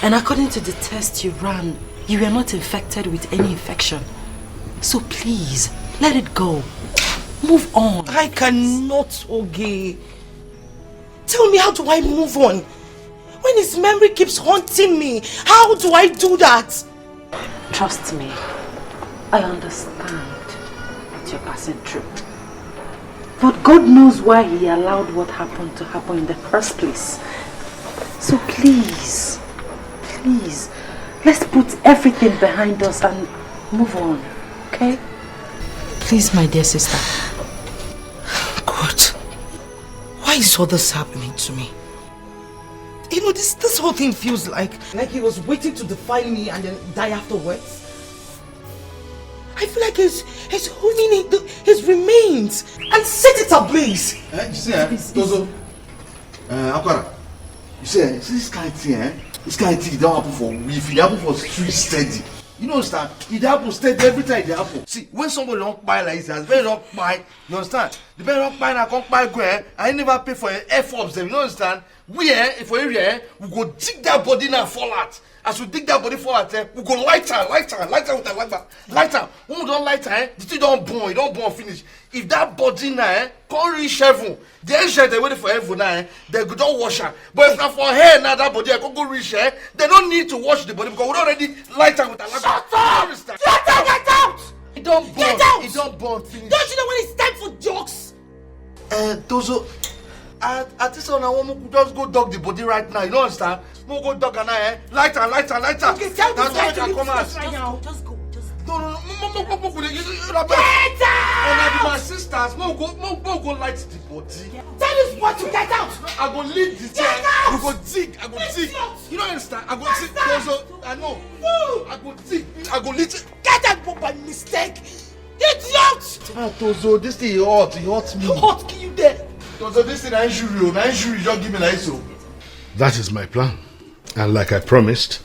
And according to the test you ran, you were not infected with any infection. So please, let it go. Move on. I cannot, Oge. Tell me, how do I move on? When his memory keeps haunting me, how do I do that? Trust me, I understand what you're passing through. But God knows why He allowed what happened to happen in the first place. So please, let's put everything behind us and move on, okay? Please, my dear sister. God, why is all this happening to me? You know, this whole thing feels like he was waiting to define me and then die afterwards. I feel like he's holding his remains and set it ablaze. You see, Tozo, Akwara, you see, this kind of thing, it don't happen for week, it happen for street steady. You know, understand? It happens steady every time it happens. See, when somebody don't buy like this, very don't buy, you understand? The better not buy, I can't buy go. I never pay for F-ups. You understand? We if we we go dig that body now fall out. As we dig that body fall out, we go light her with a lighter. When we don't light her, the thing don't burn finish. If that body now can't reach heaven, the angels they waiting for heaven now, they go don't wash her. But if not for her now, that body I can't go reach her, they don't need to wash the body because we already light her with a lighter. Shut up! Get out! It don't burn. Get out! It don't burn finish. Don't you know when it's time for jokes? Tozo, at this one I want to just go dog the body right now. You don't understand? We'll go dog and lighter. Okay, tell this guy to leave come this out. place right now. Just go. No. Get out! And my sisters, we'll go light the body. Tell this boy to get out! I go lead the chair. out! We go dig. I go dig. You don't understand? I go dig. Tozo, I know. I go dig. I go lead. Get out by mistake! Idiot! Tozo, this thing hot. It hurts me. Hot kill you there. Tozo, this thing injury. Just give me like so. That is my plan. And like I promised,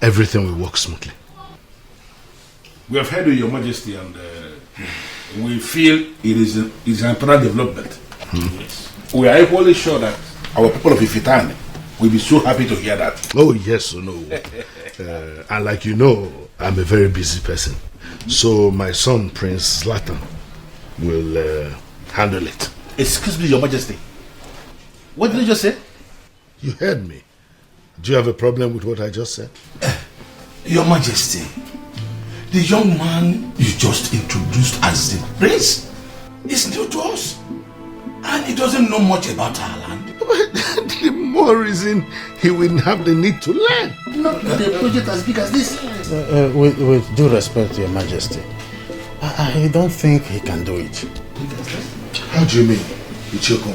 everything will work smoothly. We have heard of Your Majesty and we feel it is an important development. Yes. We are equally sure that our people of Ifitan will be so happy to hear that. Oh, yes or no. And like you know, I'm a very busy person. So my son, Prince Zlatan, will handle it. Excuse me, Your Majesty. What did you just say? You heard me. Do you have a problem with what I just said? Your Majesty, the young man you just introduced as the prince is new to us. And he doesn't know much about our land. The more reason he will have the need to learn. Not with a project as big as this. With due respect to Your Majesty, I don't think he can do it. How do you mean, Etiko?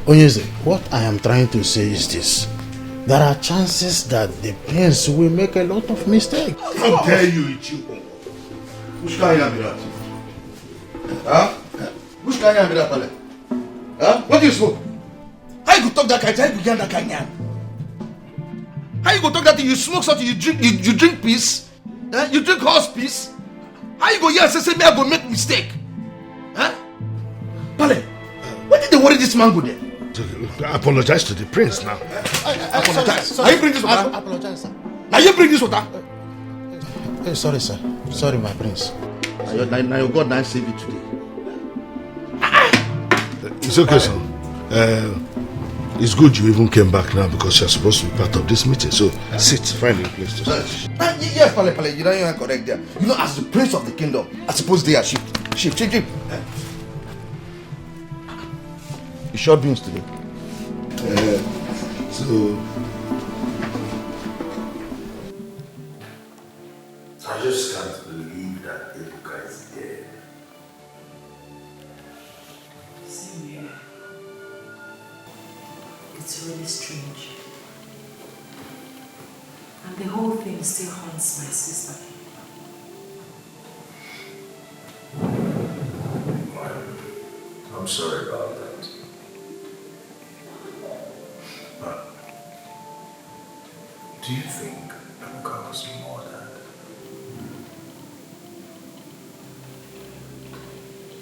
Onyeze, what I am trying to say is this. There are chances that the prince will make a lot of mistakes. How dare you, Etiko? Which guy am that? Huh? Which guy am that, Pale? Huh? What do you smoke? How you go talk that kind? How you go get that kind? How you go talk that thing? You smoke something? You drink piss? You drink horse piss? How you go here and say me I go make mistake? Huh? Pale, what did they worry this man go there? I apologize to the prince now. Apologize. Sorry, Now you bring this water. I apologize, sir. Now you bring this water. Sorry, sir. Sorry, my prince. Now your God now save you today. It's okay, son. It's good you even came back now because you're supposed to be part of this meeting. So sit, find a place to sit. Yes, Pale, you know you are correct there. You know, as the prince of the kingdom, I suppose they are sheep. You short beans today. I just can't believe that Emeka is dead. Same here. It's really strange. And the whole thing still haunts my sister. I'm sorry about that. But do you think Emeka was murdered?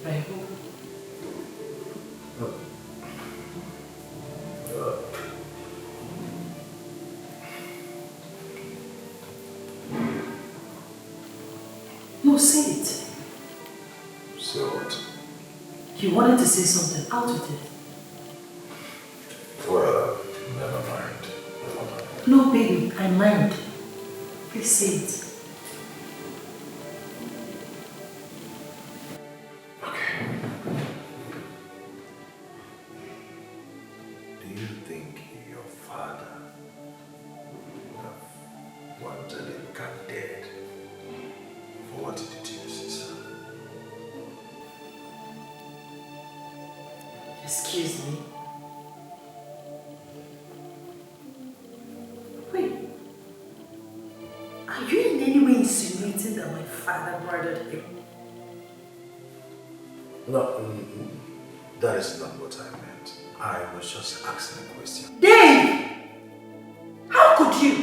I hope. No, say it. So what? You wanted to say something, out with it. Well, never mind. No, baby, I mind. Please say it. Do you think your father would have wanted Emeka dead for what he did to your sister? Excuse me. Wait. Are you in any way insinuating that my father murdered him? No, that is not what I meant. I was just asking a question. Dave! How could you?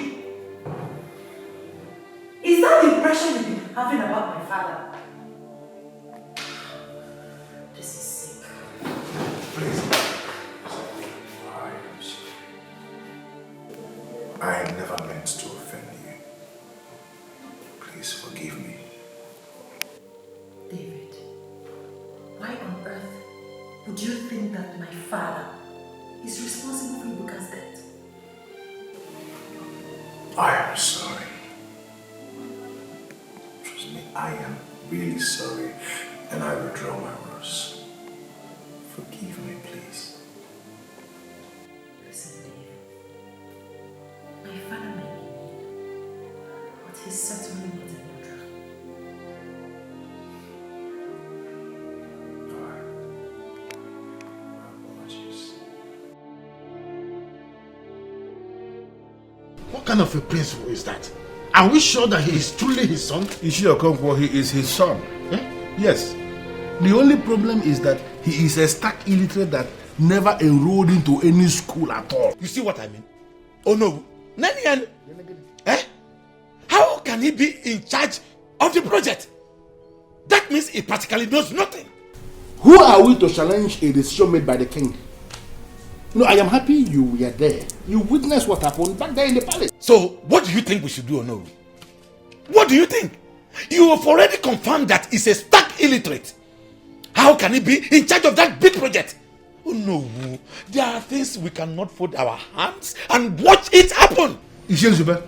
Is that the impression you've been having about my father? This is sick. I never meant to offend you. Please forgive me. David, why on earth would you think that my father is responsible for Ibuka's death? I am sorry. Trust me, I am really sorry, and I withdraw my words. Forgive me, please. Listen, David. My father may be mean, but he's certainly not a murderer. What kind of a principle is that? Are we sure that he is truly his son? Ishiokonkwo, he is his son. Yes. The only problem is that he is a stark illiterate that never enrolled into any school at all. You see what I mean? Oh no. Nani? How can he be in charge of the project? That means he practically knows nothing. Who are we to challenge a decision made by the king? No, I am happy you were there. You witnessed what happened back there in the palace. So, what do you think we should do, Onowu? What do you think? You have already confirmed that he's a stark illiterate. How can he be in charge of that big project? Oh no, there are things we cannot fold our hands and watch it happen. J.Ugezu,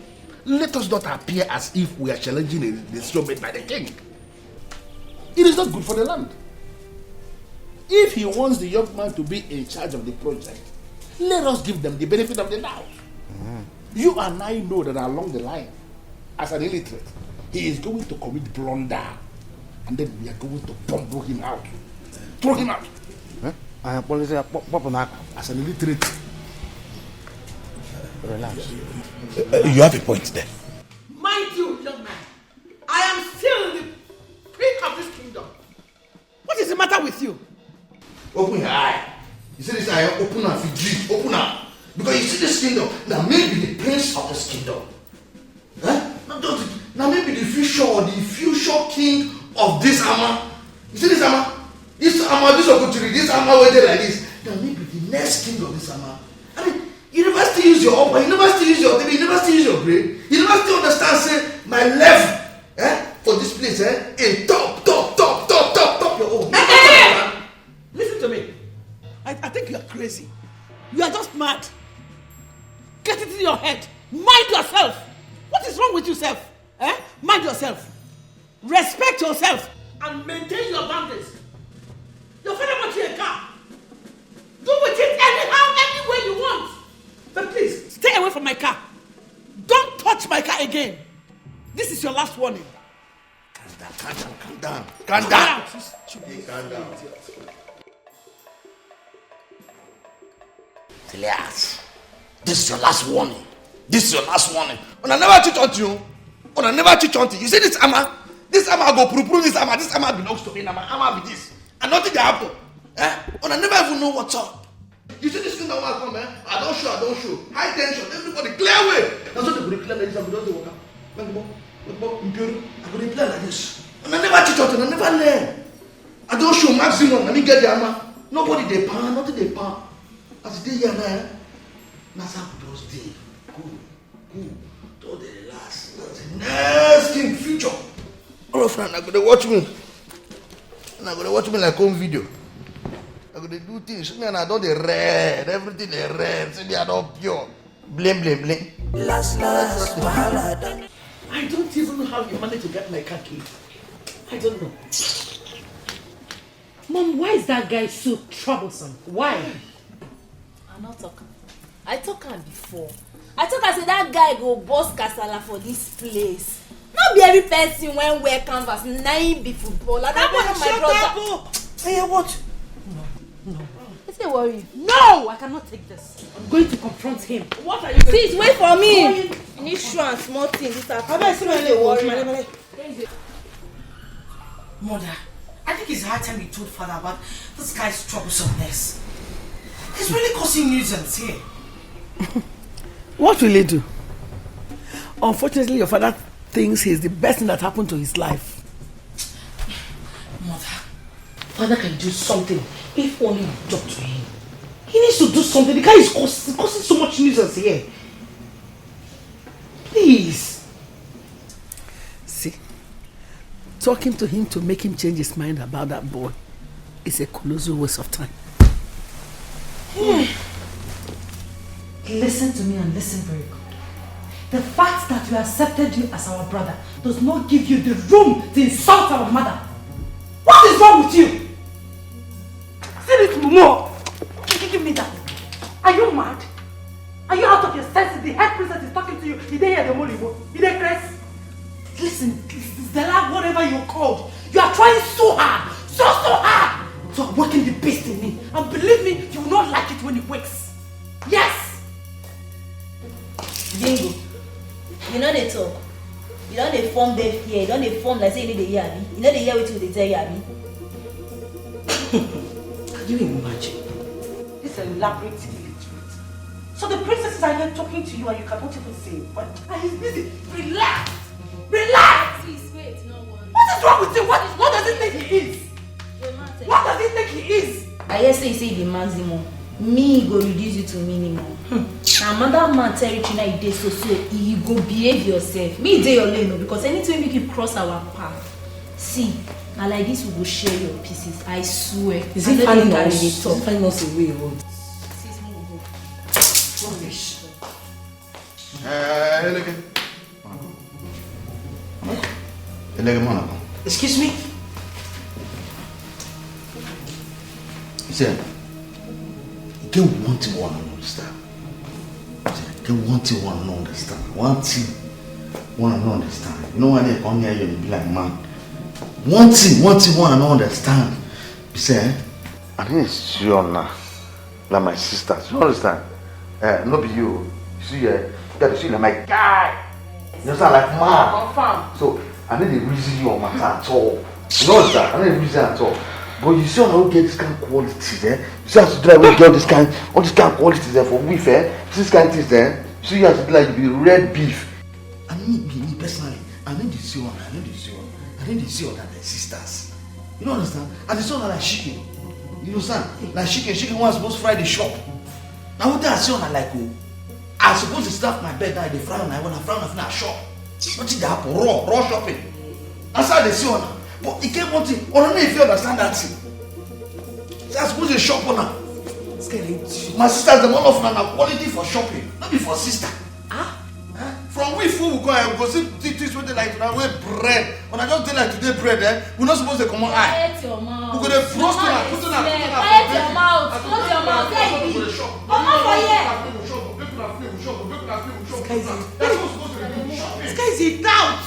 let us not appear as if we are challenging a decision made by the king. It is not good for the land. If he wants the young man to be in charge of the project, let us give them the benefit of the doubt. You and I know that along the line, as an illiterate, he is going to commit blunder, and then we are going to bumble him out. Throw him out. As an illiterate. Relax. You have a point there. Mind you, young man, I am still in the peak of this kingdom. What is the matter with you? Open your eye. You see this eye, open up, dream, open up. Because you see this kingdom, now maybe the prince of this kingdom. Now maybe the future king of this Ama. You see this Ama? This Ama, this opportunity, this Ama waited like this. Now maybe the next king of this Ama. I mean, you never still use your upper, you never still use your TV, you never still use your brain. You never still understand, say, my level for this place, in top your own. Listen to me. I think you are crazy. You are just mad. Get it in your head. Mind yourself. What is wrong with yourself? Mind yourself. Respect yourself. And maintain your boundaries. Your father bought you a car. Do with it anyhow, any way you want. But please, stay away from my car. Don't touch my car again. This is your last warning. Calm down. Calm down. Elias, this is your last warning. When I never cheat on you. You see this Ama go prove this Ama. This Ama belongs to me. Ama be this. And nothing they happen. When I never even know what's up. You see this thing that will come, I don't show. High tension, everybody clear way. That's what they will clear like this. I don't do I go play like this. And I never cheat on you. I never learn. I don't show maximum. Let me get the Ama. Nobody they pan, nothing they pan. As they here now, that's how those day. Good. Don't they relax. That's the next thing, future. All of them are going to watch me. And I'm going to watch me like home video. I'm going to do things. And I don't red. Everything they red. See me, I don't pure. Blame. Last, I don't even know how you managed to get my car key. I don't know. Mom, why is that guy so troublesome? Why? I'm not talking. I talk am before. I talk am say that guy go boss kasala for this place. Not be every person when wear canvas, na him be footballer. That one of my brother. Hey, what? No. Let's say worry. No, I cannot take this. I'm going to confront him. What are you doing? Please wait for me. You need shoe and small thing. This afternoon. Mother, I think it's high time you told father about this guy's troublesomeness. He's really causing nuisance here. What will he do? Unfortunately, your father thinks he's the best thing that happened to his life. Mother, father can do something if only you talk to him. He needs to do something. The guy is causing so much nuisance here. Please. See, talking to him to make him change his mind about that boy is a colossal waste of time. Listen to me and listen very good. The fact that we accepted you as our brother does not give you the room to insult our mother. What is wrong with you? See this Momo? Give me that. Are you mad? Are you out of your senses? The head princess is talking to you. Did they hear the Molibo? Did they press? Listen, Stella, whatever you're called, you are trying so hard, so hard to awaken the beast in me. And believe me, you will not like it when it wakes. Yes! Bingo. You know they talk. You know they form deaf here. You know they form like say they hear me. You know they hear what they tell you. Can you imagine? This elaborate illiterate. So the princesses are here talking to you and you cannot even say what? And he's busy. Relax! Relax! Please wait, no one. What is wrong with him? What does he think he is? What does he think he is? I hear say the maximum. Me go reduce you to minimum. Now another man territory now you dey so you go behave yourself. Me dey your lane because anytime make you cross our path. See, now like this we go share your pieces. I swear. Is it finding us away? Rubbish. Excuse me? Listen, get one thing one understand. Get one thing one understand. One thing one understand. You know when they come here you be like man. One thing one understand. You say, I think it's you now. Like my sisters. You understand? No be you. You see, you gotta see like my guy. You understand like man. Confirm. So I need to reason you on my at all. You know that? I need to reason at all. But you see, I don't get this kind of qualities, eh? You see, I should like we get all this kind of qualities there for beef, eh? This kind of things, eh? So you have to like be red beef. I mean, me personally, I need to see one. I need to see one that their sisters. You don't understand? And it's not like chicken. You understand? Like chicken was supposed to fry the shop. Now what I see on like oh, I supposed to start my bed now. They fry on. When I fry on, I shop. What did that happen? Raw shopping. That's how they see on. But it came one thing. I don't know if you understand that thing. So I suppose you shop on her. My sisters, the one of them are quality for shopping, not be for sister. From we food we go and go see this way they like now we bread. When I just did like today bread, we're not supposed to come on eye. Quiet your mouth. We're gonna frost on her, put on her. Quiet your mouth. Close your mouth. There you be. Come on for here. This guy is a doubt.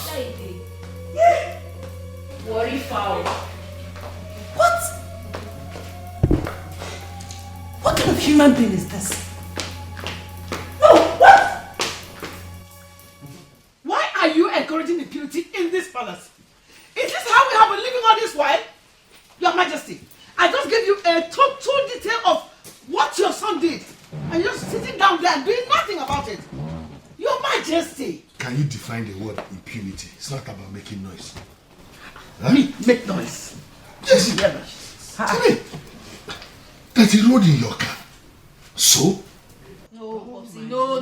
Worry foul. What kind of human being is this? No, what? Why are you encouraging impunity in this palace? Is this how we have been living all this while? Your Majesty, I just gave you a total detail of what your son did. And you're just sitting down there and doing nothing about it. Your Majesty. Can you define the word impunity? It's not about making noise. Me make noise. Yes. Tell me. There's a road in your car. So? No, Popsy. No.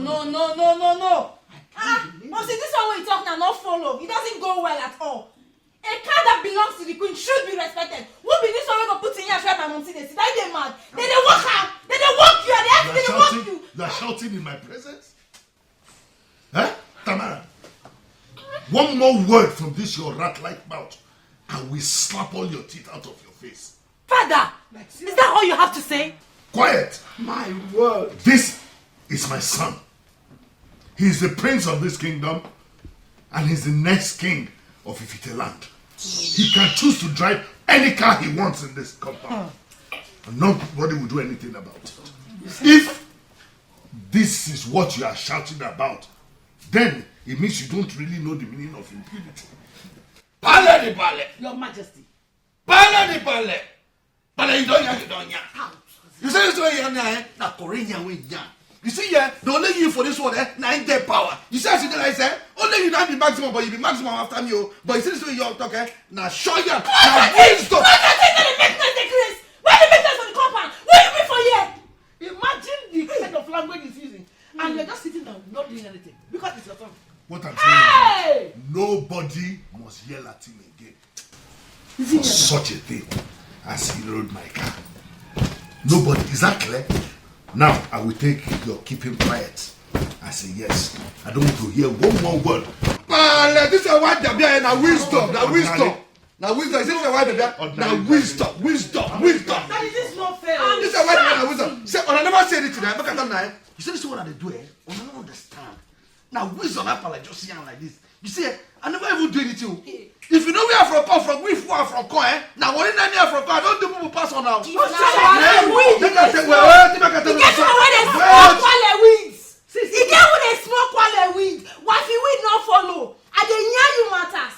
Popsy, this one when you talk now, not follow. It doesn't go well at all. A car that belongs to the queen should be respected. Who be this one we go put in here and try my mom see this? That they mad. They walk out. They walk you and they walk you. You are shouting in my presence? Huh? Tamara. One more word from this your rat-like mouth and we slap all your teeth out of your face. Father, is that all you have to say? Quiet! My word. This is my son. He is the prince of this kingdom and he's the next king of Ifite land. He can choose to drive any car he wants in this compound. And nobody will do anything about it. If this is what you are shouting about, then it means you don't really know the meaning of impunity. Pale. Your Majesty. Pale. You don't ya. You say this way, na Korean way ya. You see, yeah, the only you for this one, na in their power. You see, I say, only you not be maximum, but you be maximum after me. But you see this way, you're talking, na show ya, na wisdom. Why they make noise on the compound? What do you mean for here? Imagine the kind of language he's using, and you're just sitting down, not doing anything, because it's your son. What I'm saying is that nobody must yell at him again for such a thing as he rode my car. Nobody. Is that clear? Now I will take your keeping quiet. I say yes. I don't want to hear one more word. This is what they are now. Wisdom. Now wisdom. Now wisdom. This is what they are now. Wisdom. Daddy, this is not fair. This is what they are now. Wisdom. Say, I never said it to them. Look at them now. You see this is what they do. I don't understand. Now wisdom happen like just saying like this. You see, I never even do anything. If you know we are from Paul, we are from Coin. Now what in any from Coin? Don't do people pass on now. You get when they smoke while weed. Why if weed not follow? I dey hear you matter.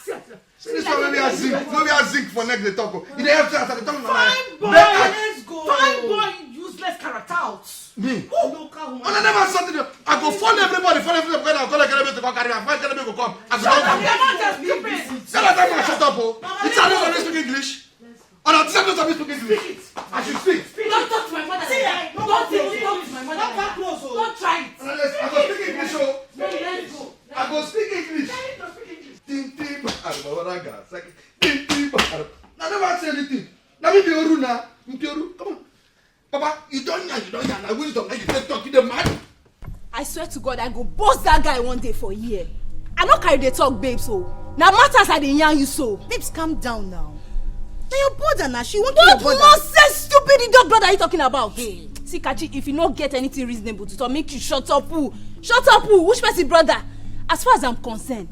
This one maybe I zinc for next they talk. You dey have to answer the talk. Fine boy, let's go. Fine boy, useless character out. Me? I never said to them. I go follow everybody. When I call Academy to come carry my fight, Academy go come. I go come. You're not just stupid. Tell that man shut up. It's not going to speak English. Or not going to speak English. I should speak. Don't talk to my mother. See, don't talk to my mother. Not that close. Don't try it. I go speak English. Let's go. I go speak English. I never say anything. Now me be Oru now. Come on. Papa, you don't know. I wisdom. You take talk to the man. I swear to God, I go boss that guy one day for a year. I no carry the talk, babe. So now matters are the yarn you so. Babes, calm down now. Now your brother now. She won't What nonsense, stupid dog brother are you talking about? Hey. See, Kachi, if you not get anything reasonable to talk, make you shut up. Shut up. Which person brother? As far as I'm concerned,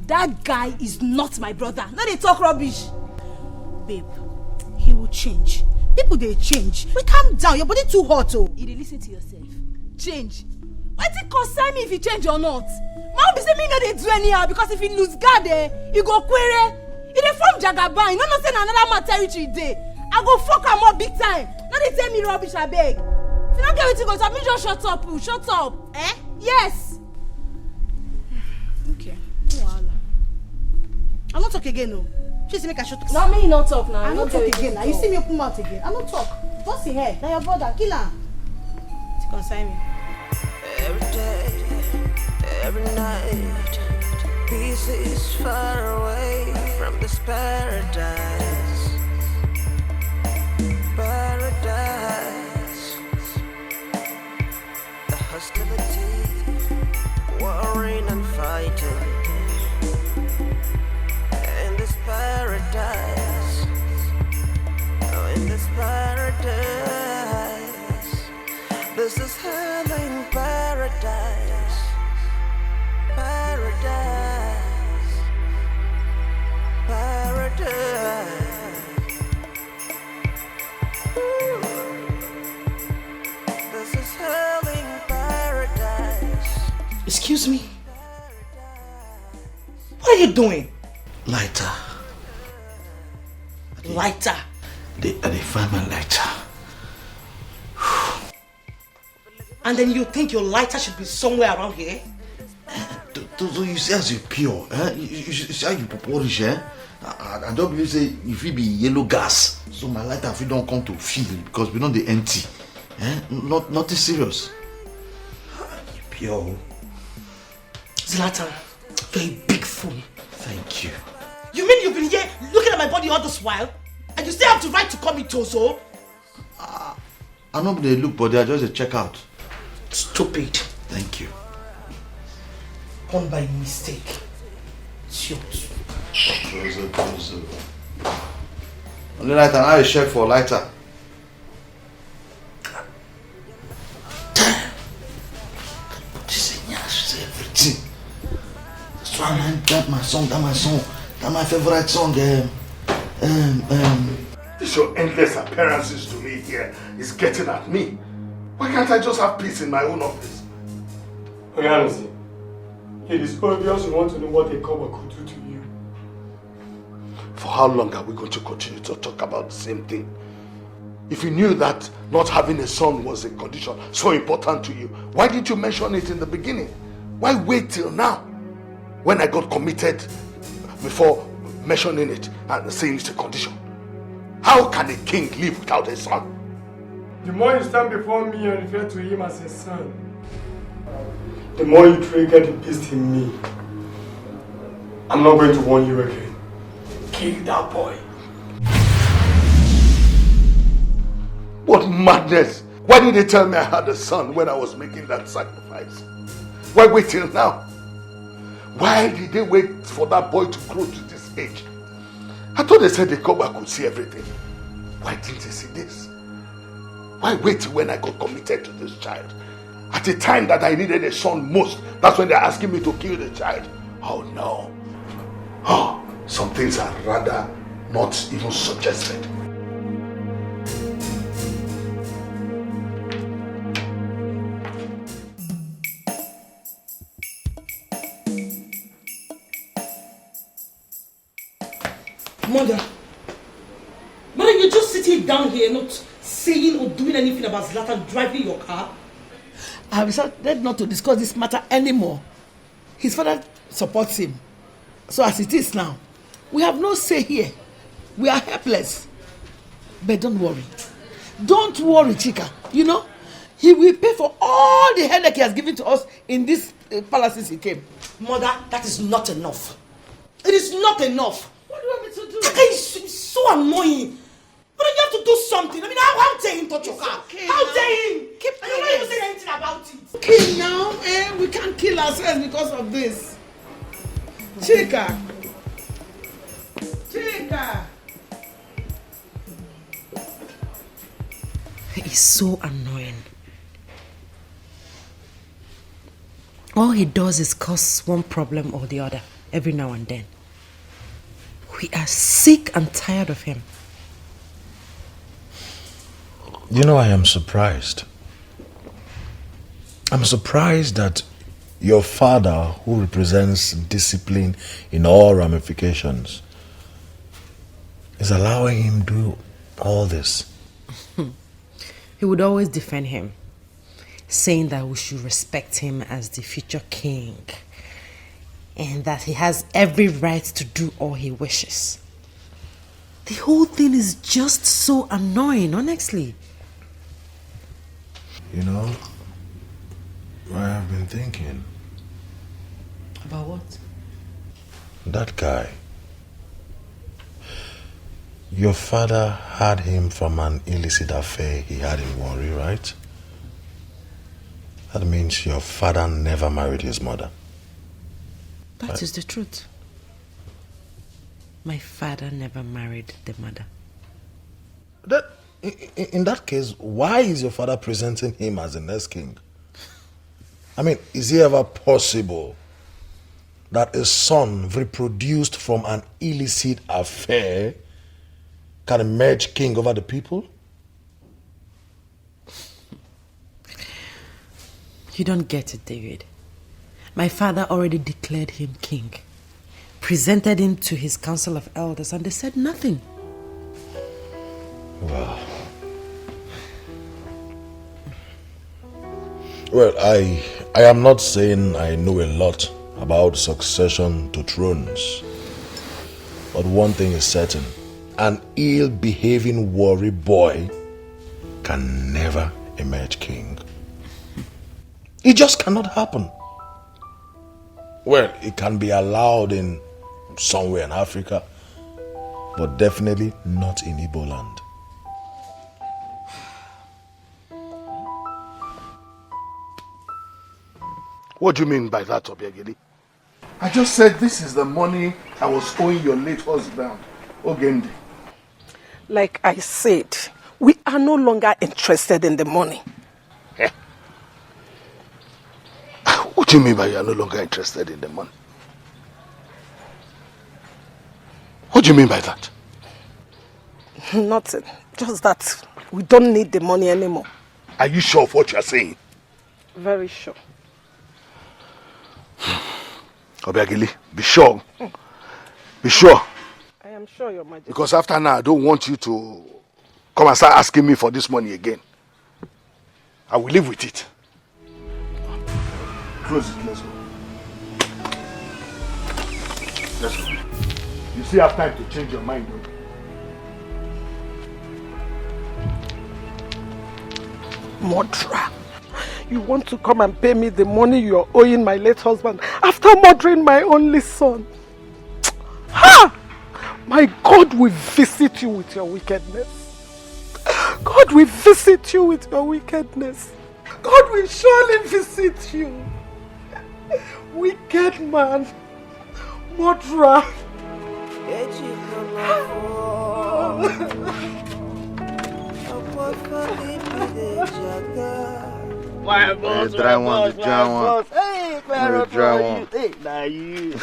that guy is not my brother. Now they talk rubbish. Babe, he will change. People they change. We calm down. Your body too hot, oh. You listen to yourself. Change. Why did it concern me if you change or not? Man be say me no dey do anyhow because if you lose guard you go query. You dey form jagaban. You no know say na another man territory dey. I go fuck am up big time. No dey tell me rubbish abeg. If you don't get wetin go talk, me just shut up. Shut up. Eh? Yes. Okay. No wahala. I no talk again, no. She say make I shut up. No, me you not talk now. I no talk again. Now you see me open mouth again. I no talk. What's your head? Now your brother kill am. It concern me. Every day, every night, pieces far away from this paradise. Paradise. The hostility, warring and fighting. In this paradise, oh, in this paradise, this is hell in paradise, paradise, paradise. Ooh. This is hell in paradise. Excuse me? What are you doing? Lighter. Lighter. They find my lighter. And then you think your lighter should be somewhere around here? You see as you pure, you see how you polish, I don't believe say if it be yellow gas, so my lighter if it don't come to fill because we know they empty. Nothing serious. You pure. Zlatan, you're a big fool. Thank you. You mean you've been here looking at my body all this while? And you still have the right to call me Tozo? I don't they look, but they are just a check out. Stupid. Thank you. Gone by mistake. It's yours. Only lighter, I have a check for lighter. This is everything. So that my song, that my favorite song. This your endless appearances to me here is getting at me. Why can't I just have peace in my own office? Honestly, it is obvious you want to know what a cover could do to you. For how long are we going to continue to talk about the same thing? If you knew that not having a son was a condition so important to you, why didn't you mention it in the beginning? Why wait till now when I got committed before mentioning it and saying it's a condition? How can a king live without a son? The more you stand before me and refer to him as a son, the more you trigger the beast in me. I'm not going to warn you again. Kill that boy. What madness! Why did they tell me I had a son when I was making that sacrifice? Why wait till now? Why did they wait for that boy to grow to this age? I thought they said the cover could see everything. Why didn't they see this? Why wait till when I got committed to this child? At the time that I needed a son most, that's when they're asking me to kill the child. Oh no. Oh, some things are rather not even suggested. Mother, you're just sitting down here not saying or doing anything about Zlatan driving your car. I have decided not to discuss this matter anymore. His father supports him. So as it is now, we have no say here. We are helpless. But don't worry. Don't worry, Chika. You know, he will pay for all the headache he has given to us in this palace since he came. Mother, that is not enough. It is not enough. What do you want me to do? Chika is so annoying. But you have to do something. I mean, how dare him touch your car? Okay, how dare him? Keep I don't want you to say anything about it. Okay, now, we can't kill ourselves because of this. Chika. He is so annoying. All he does is cause one problem or the other every now and then. We are sick and tired of him. You know, I am surprised. I'm surprised that your father, who represents discipline in all ramifications, is allowing him to do all this. He would always defend him, saying that we should respect him as the future king and that he has every right to do all he wishes. The whole thing is just so annoying, honestly. You know, I have been thinking. About what? That guy. Your father had him from an illicit affair he had in Warri, right? That means your father never married his mother. That is the truth. My father never married the mother. In that case, why is your father presenting him as the next king? I mean, is it ever possible that a son reproduced from an illicit affair can emerge king over the people? You don't get it, David. My father already declared him king, presented him to his council of elders, and they said nothing. Wow. Well, I am not saying I know a lot about succession to thrones, but one thing is certain: an ill-behaving Warri boy can never emerge king. It just cannot happen. Well, it can be allowed in somewhere in Africa, but definitely not in Igbo land. What do you mean by that, Obiageli? I just said this is the money I was owing your late husband, Ogendi. Like I said, we are no longer interested in the money. Eh? What do you mean by you are no longer interested in the money? What do you mean by that? Nothing. Just that we don't need the money anymore. Are you sure of what you are saying? Very sure. Obiageli, be sure. Be sure. I am sure, Your Majesty. Because after now, I don't want you to come and start asking me for this money again. I will live with it. Close it, let's go. Let's go. You still have time to change your mind, though. Murderer. You want to come and pay me the money you are owing my late husband after murdering my only son. Ha! My God will visit you with your wickedness. God will visit you with your wickedness. God will surely visit you. Wicked man. Murderer. My boss, dry one. Hey, Clara, hey, now you.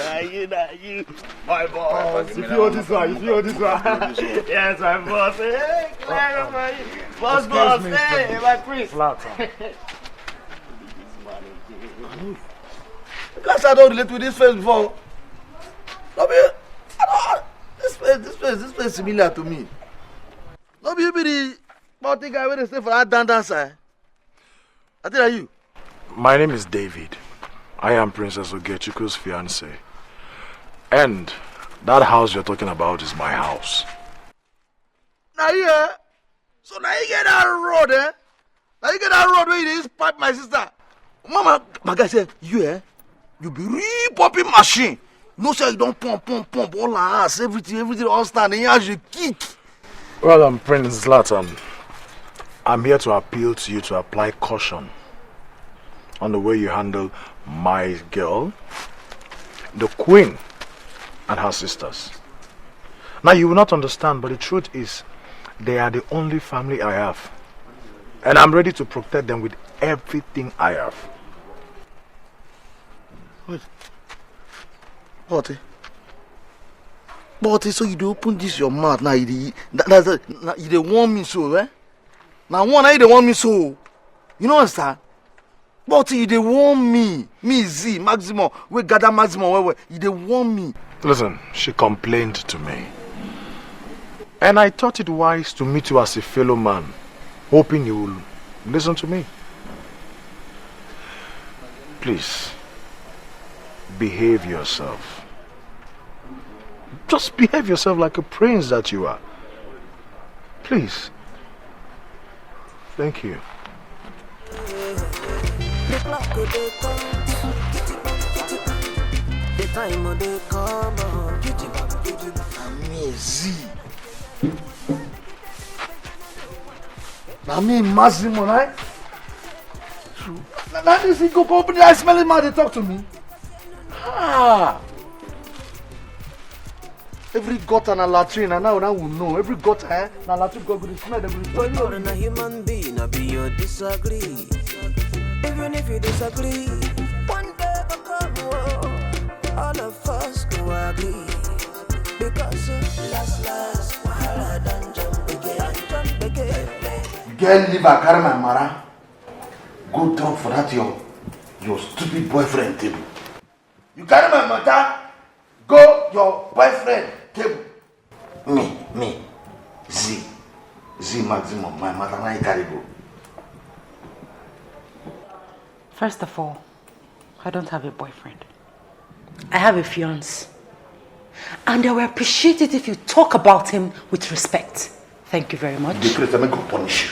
My boss. If you want this one, Yes, my boss. Hey, Clara, for you. Boss, hey, my priest. Because I don't relate with this face before. No be, this face is similar to me. No be the multi guy where they stay for that dancer. I tell you. My name is David. I am Princess Ogechiku's fiancé. And that house you're talking about is my house. Now yeah. So now you get that road, eh? Now you get that road where you just pipe my sister. Mama, my guy said, you be re-popping machine. No sir, you don't pump all the ass, everything all standing. As you kick. Well, I'm Prince Gladson. I'm here to appeal to you to apply caution on the way you handle my girl, the queen, and her sisters. Now, you will not understand, but the truth is, they are the only family I have. And I'm ready to protect them with everything I have. Wait. But so you do open this your mouth now, you dey want me so, eh? Now one I dey want me so. You know what, sir? But you dey want me Z, maximum, we gather maximum, where you dey want me. Listen, she complained to me. And I thought it wise to meet you as a fellow man, hoping you will listen to me. Please, behave yourself. Just behave yourself like a prince that you are. Please. Thank you. Now me Massimo, right? Now this he go open the eye smelling man, they talk to me. Ah. Every gutter and a latrine, and now we know. Every gutter, and latrine go to smell. They will tell you. A human being, I be your disagree. Even if you disagree, one day will come, all of us go agree. Because last, while done jump again. Girl, leave a carry my mara. Go down for that your stupid boyfriend table. You carry my mother. Go your boyfriend table. Me, Z maximum, my mother and I carry go. First of all, I don't have a boyfriend. I have a fiancé. And I will appreciate it if you talk about him with respect. Thank you very much. The creator, may God punish you.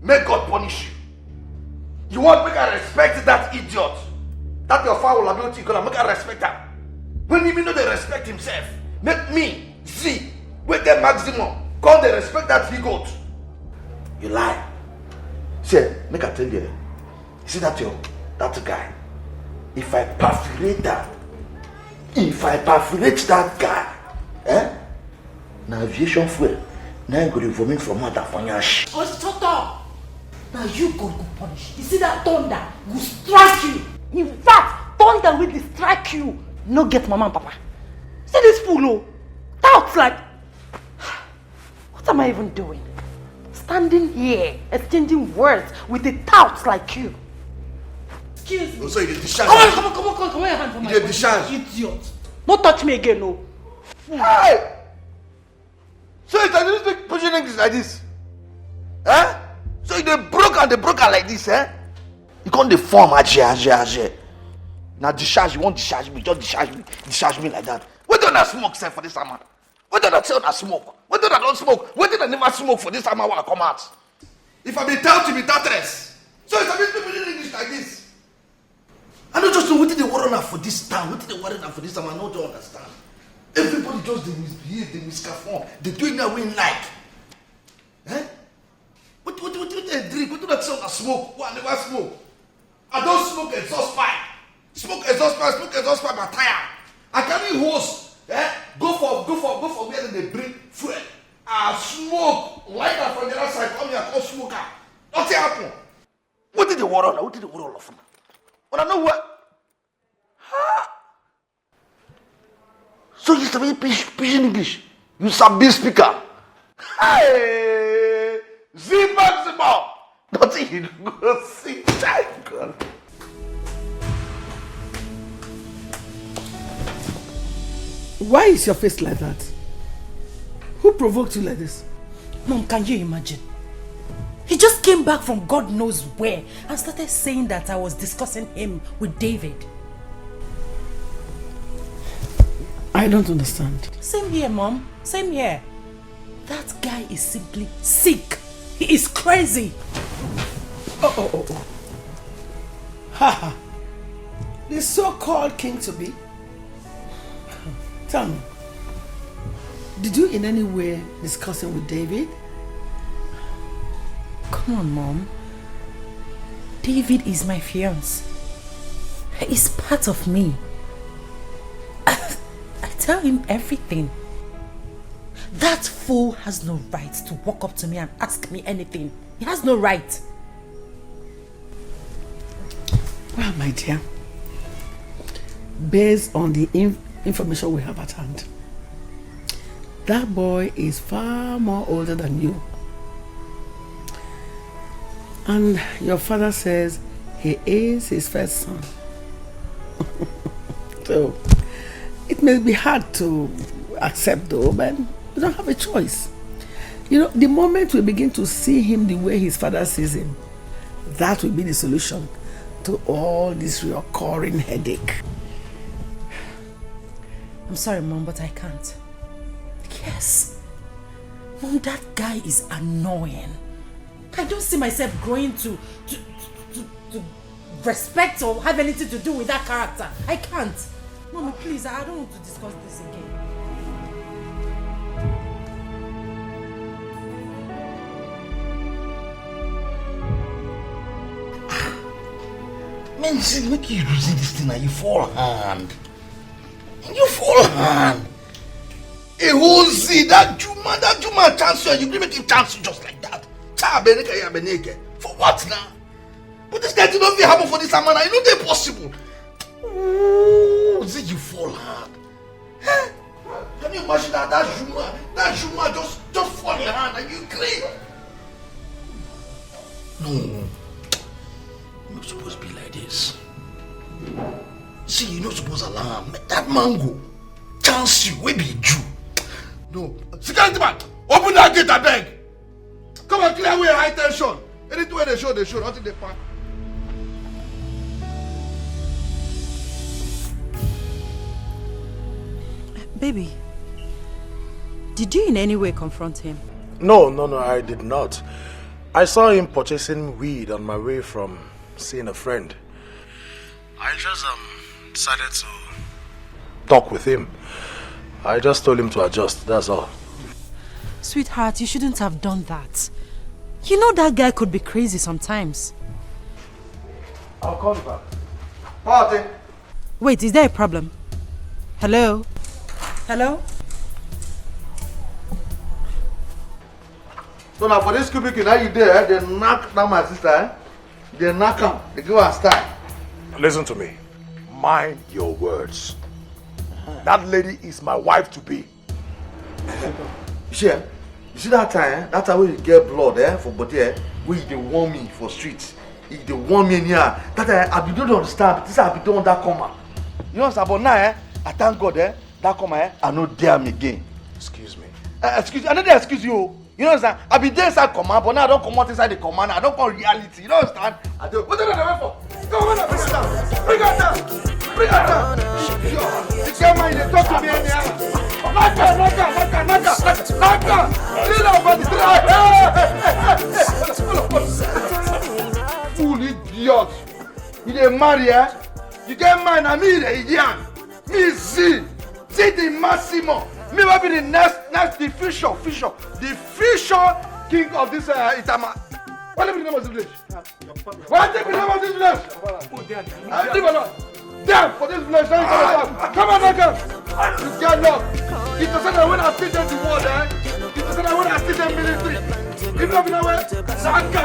May God punish you. You want make I respect that idiot? That your foul ability, you gonna make I respect that. When even know they respect himself, make me, Z, with the maximum, call they respect that he got. You lie. See, make I tell you, see that guy, if I perforate that guy, now aviation fuel, now I'm going to vomit from mother for your shit. Oh, shut up! Now you go punish. You see that thunder will strike you. In fact, thunder will strike you. No get mama and papa. See this fool, oh. Doubts like... What am I even doing? Standing here, exchanging words with a tout like you. Excuse me. So you discharge. Come on, your hand from my body. Discharge. Idiot. Don't touch me again, no. Hey! So you can speak pushing English like this? Eh? So you broke like this, eh? You can't deform Ajay. Now discharge, you won't discharge me, just discharge me like that. Why don't I smoke, sir, for this summer? Why don't I tell I smoke? Why don't I don't smoke? Why did I never smoke for this summer when I come out? If I be tell to be tattless, so it's a bit people in English like this. I don't just know what did they worry enough for this town, what did they worry enough for this summer, I don't understand. Everybody just they misbehave, they misperform. They do it now we like. Eh? What they drink? What do that song smoke? What I never smoke. I don't smoke exhaust pipe. Smoke exhaust pipe, I tire. I carry hose. Eh? Go for where they bring fuel. I smoke. Light that from the other side. Come here, call smoker. Nothing happen. What did the war on? What did the war all of them? But I know what. So you sabi pidgin English. You sabi speaker. Hey, Z maximum. Nothing you go see. Thank God. Why is your face like that? Who provoked you like this? Mom, can you imagine? He just came back from God knows where and started saying that I was discussing him with David. I don't understand. Same here, Mom. Same here. That guy is simply sick. He is crazy. Oh. Ha. The so-called king to be. Tell me, did you in any way discuss him with David? Come on, Mom. David is my fiancé. He's part of me. I tell him everything. That fool has no right to walk up to me and ask me anything. He has no right. Well, my dear, based on the information we have at hand, that boy is far more older than you. And your father says he is his first son. So, it may be hard to accept though, but we don't have a choice. You know, the moment we begin to see him the way his father sees him, that will be the solution to all this recurring headache. I'm sorry, Mom, but I can't. Yes. Mom, that guy is annoying. I don't see myself growing to respect or have anything to do with that character. I can't. Mommy, please, I don't want to discuss this again. Man, see, make you see this thing and you fall hand. You fall hand. A whole see that Juma chance you, you make him chance you just like that. For what now? But this guy did not happen for this man. I know they're possible. Oh, see you fall hard. Huh? Can you imagine that Juma just fall in your hand and you clean? No. You're not supposed to be like this. See, you're not supposed to allow him. Make that man go. Chance you, we be Jew. No. Security man, open that gate, I beg. Come and clear away high tension. Anything where they show, nothing they pack. Baby, did you in any way confront him? No, I did not. I saw him purchasing weed on my way from seeing a friend. I just decided to talk with him. I just told him to adjust, that's all. Sweetheart, you shouldn't have done that. You know that guy could be crazy sometimes. I'll call you back. Party. Wait, is there a problem? Hello? Hello? So now for this cubicle, now you there, they knock down my sister, they knock him, they give her style. Listen to me. Mind your words. That lady is my wife to be. You see that time, that time when you get blood for body, where they warn me for streets. If they warn me in here, that I don't understand, this I be doing that comma. You understand? But now, I thank God, that comma, I no dare me again. Excuse me. Excuse, I don't dare excuse you. You understand? I be there inside command, but now I don't come out inside the command. I don't call reality. You don't understand? I do. What are you doing for? Go on, bring it down. Bring it down. Bring it down. You can't mind they talk to me anyhow. Knock her. Sit down, but fool idiot. You dey marry, You get mine, and me the idiot. Me see. See the Massimo. Me will be the next, the future king of this Itama. What is the name of this village? What is the name of this village? Leave alone. Damn, for this village, now you come on, Naka. You get lost. It was said that when I see them the world, it was said that when I see them military. If not been aware, Naka.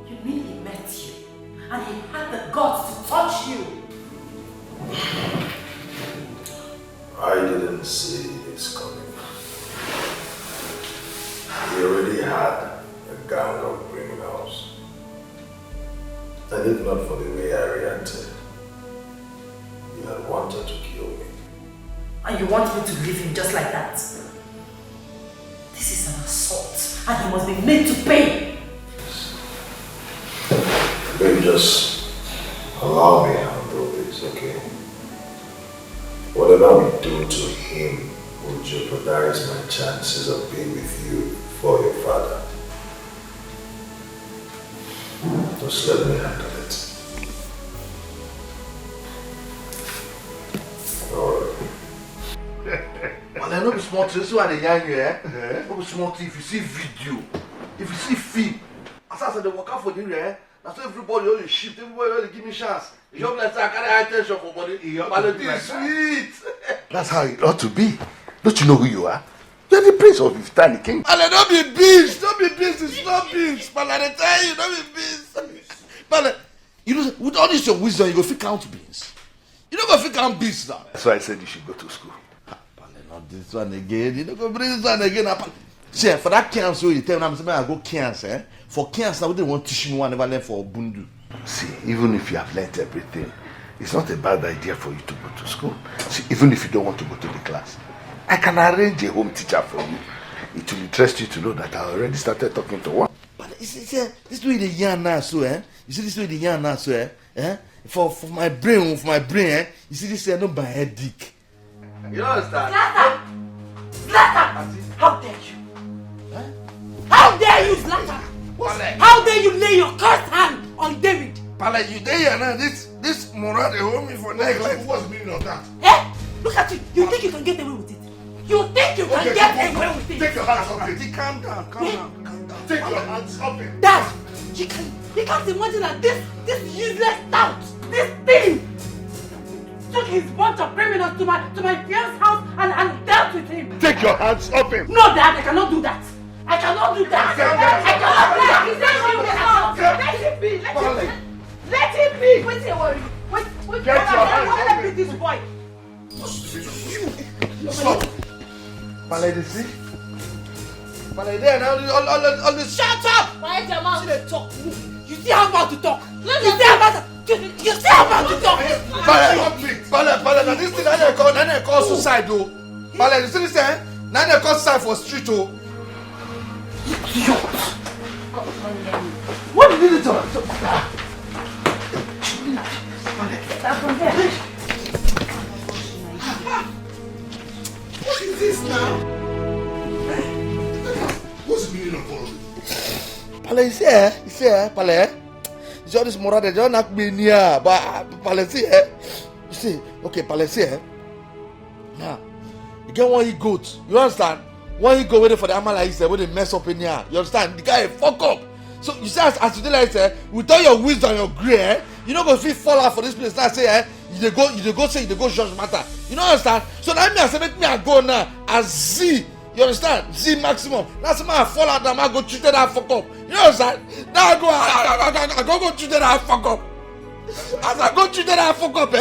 You mean he met you and he had the guts to touch you? I didn't see this coming. He already had a gang of criminals. And if not for the way I reacted, he had wanted to kill me. And you want me to leave him just like that? This is an assault and he must be made to pay. Baby, just allow me to handle this, okay? Whatever we do to him will jeopardize my chances of being with you for your father. Just let me handle it. Alright. Well, I know it's small to this one, young here. It's small if you see video, if you see film. As I said, they work out for you, that's why everybody only shift, everybody only give me chance. You don't let I carry attention for body. But it is sweet. That's how it ought to be. Don't you know who you are? You're the prince of Iftani King. Pale, don't be beast. Don't be beast. It's not beast. Pale, I tell you, don't be beast. Pale, you know, with all this your wisdom, you go fit count beans. You don't go fit count beans now. That's why I said you should go to school. Pale, not this one again. You don't go bring this one again. See, for that cancer, you tell me, I'm saying I go cancer. For cancer, now they want to teach me one never learn for Bundu. See, even if you have learnt everything, it's not a bad idea for you to go to school. See, even if you don't want to go to the class, I can arrange a home teacher for you. It will interest you to know that I already started talking to one. But you see, this way the yarn now, so You see this way the yarn now, so For my brain, you see this not my headache. You understand? Zlatan! How dare you? How dare you, Zlatan? How dare you lay your cursed hand on David? Pale, you there now? This Mora they hold me for neck like what's the meaning of that? Look at you. You think you can get away with it? You think you can get away with it? Take your hands off it. Calm down. Take your hands off it. Dad, you can't imagine that this useless tout, this thing, took his bunch of criminals to my fiance's house and dealt with him. Take your hands off him. No, Dad, I cannot do that. I cannot do that. Let him be. Wait till you worry. Wait. Get your hands off him. This boy. Stop. Pale, they see? Pale, there now. All this. Shut up! Quiet your mouth. You talk. You still have about to talk. You still have about to talk. Pale, now this thing I call suicide though. Pale, you see this now they call suicide for street though. What did you do? What is this now? What's the meaning of all this? Pale, you see, Pale. It's all this moral they don't knock me near, but Pale, see, you see, okay, Pale, see, now, you get one goat, you understand? One go waiting for the Amala is when they mess up in here. You understand? The guy fuck up. So you see, as you like with all your wisdom, your grey, you don't go feel fall out for this place. Now say, you go judge matter. You know understand? So now me I say make me I go now as Z. You understand? Z maximum. That's why I fall out. Now I go treat that fuck up. You understand? Now I go treat that fuck up. As I go treat that fuck up,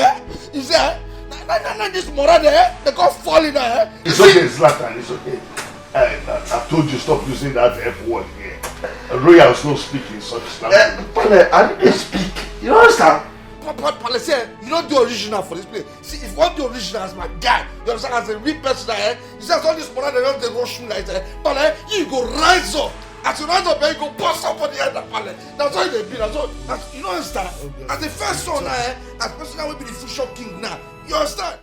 you see, now this moral there, they go fall in there. It's okay, Zlatan. It's okay. I've told you stop using that F word here. Royals don't speak in such language. Pale, I didn't speak. You understand? Pale, say, you don't do original for this place. See, if you want the original as my guy, you understand, as a real person, you see, all this money, they don't rush me like that. Pale, you go rise up. As you rise up, you go bust up on the head of Pale. That's how they be. That's you don't understand? As the first son, as person that will be the future king now. You understand?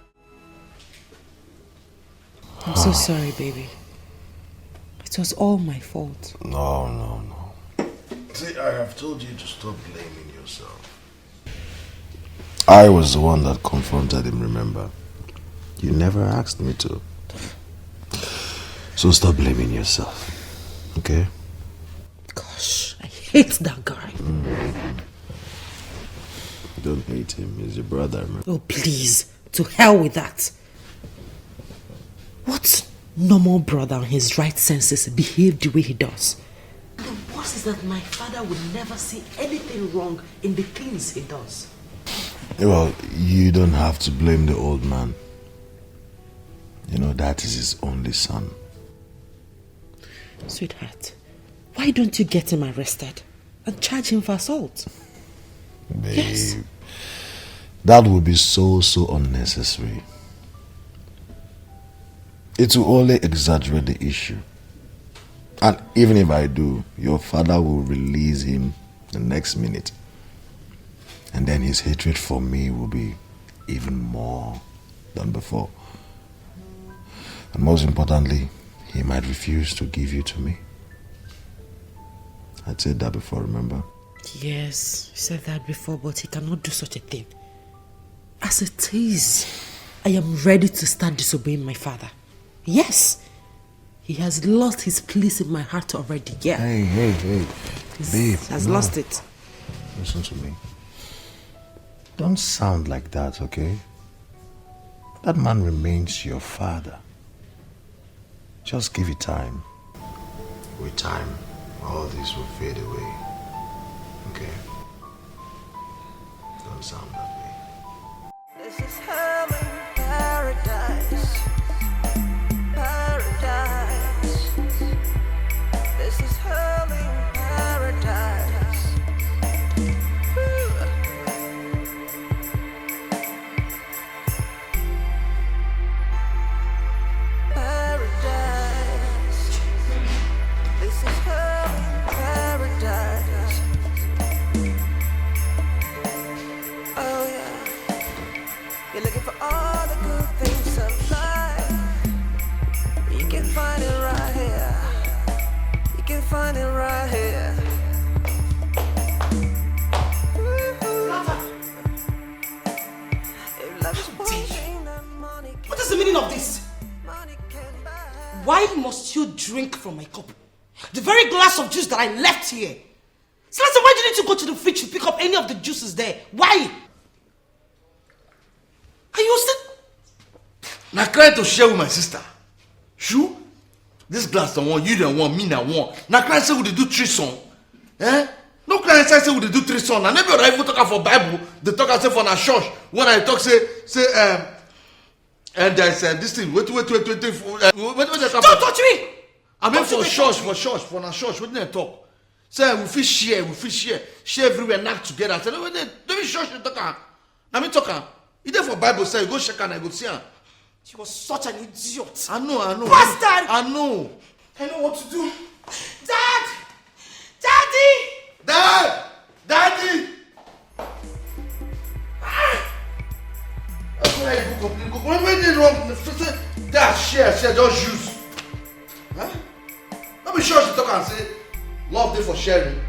I'm so sorry, baby. It was all my fault. No. See, I have told you to stop blaming yourself. I was the one that confronted him, remember? You never asked me to. So stop blaming yourself, okay? Gosh, I hate that guy. Don't hate him, he's your brother, man. Oh, please. To hell with that. What normal brother in his right senses behave the way he does? The worst is that my father would never see anything wrong in the things he does. Well, you don't have to blame the old man. You know, that is his only son. Sweetheart, why don't you get him arrested and charge him for assault? Babe, Yes. that would be so unnecessary. It will only exaggerate the issue. And even if I do, your father will release him the next minute. And then his hatred for me will be even more than before. And most importantly, he might refuse to give you to me. I said that before, remember? Yes, he said that before, but he cannot do such a thing. As it is, I am ready to start disobeying my father. Yes, he has lost his place in my heart already, yeah. Hey, babe. Has lost it. Listen to me. Don't sound like that, okay? That man remains your father. Just give it time. With time, all this will fade away. Okay? Don't sound that way. This is hell in paradise. Paradise. This is hell in paradise. Woo. Paradise. This is hell in paradise. Oh yeah. You're looking for all the good things of life. You can find it right here. You can find it right here. What is the meaning of this? Why must you drink from my cup? The very glass of juice that I left here. Celeste, why did you go to the fridge to pick up any of the juices there? Why? Are you still... Now cry to share with my sister. Shoo? This glass don't want, you don't want, me don't want. Now cry say we dey do three song. Eh? No cry say we dey do three song. Now never I even talk for Bible. They talk say for na church. When I talk say and there's this thing. Wait. Don't touch me! I mean for church, for na church. What did they talk? Say we fit share everywhere, knock together. Say no, don't be church they talk. Now me talk. You there for Bible say you go check and I go see her. She was such an idiot. I know. Bastard! I know. I know what to do. Dad! Daddy! Daddy! That's why you go complain. When they wrong, that share, just use. Huh? Don't be sure to talk and say, love day for sharing.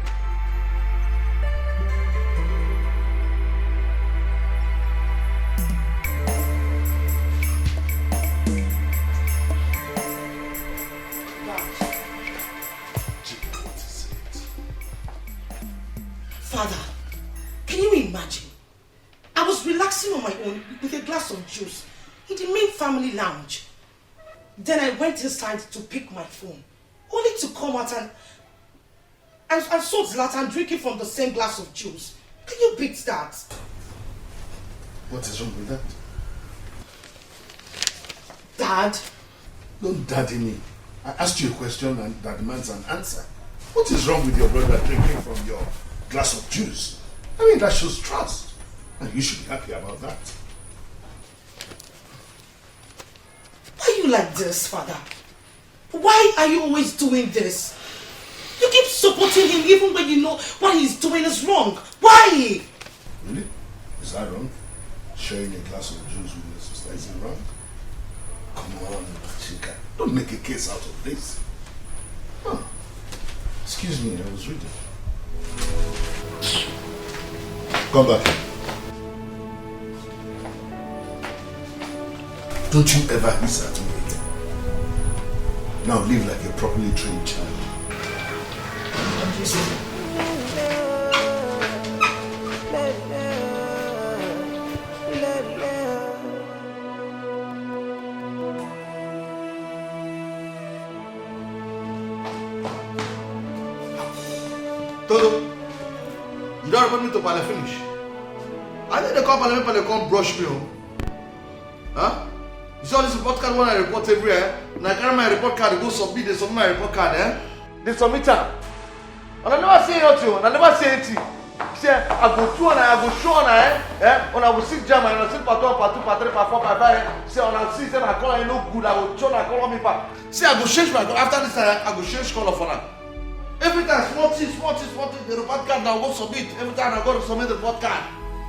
Father, can you imagine? I was relaxing on my own with a glass of juice in the main family lounge. Then I went inside to pick my phone, only to come out and saw Zlatan drinking from the same glass of juice. Can you beat that? What is wrong with that? Dad? Don't daddy me. I asked you a question and that demands an answer. What is wrong with your brother drinking from your glass of juice? I mean, that shows trust. And you should be happy about that. Why are you like this, Father? Why are you always doing this? You keep supporting him even when you know what he's doing is wrong. Why? Really? Is that wrong? Sharing a glass of juice with your sister, is it wrong? Come on, Chika. Don't make a case out of this. Excuse me, I was reading. Come back. Don't you ever hiss at me again. Now live like a properly trained child. Toto, you don't want me to pale finish. I think the company come brush me. Huh? You see all this report card when I report everywhere. When I carry my report card, they go submit, they submit my report card, eh? They submit it. And I never say it to you, and I never say it to you. See, I go through and I go show on when I will sit jam and I sit part 1, part 2, part 3, part 4, part 5. See, when I see them, I call it no good, I will show and I call me back. See, I go change my after this I go change color for now. Every time, small thing, the report card now go submit. Every time I go to submit the report card.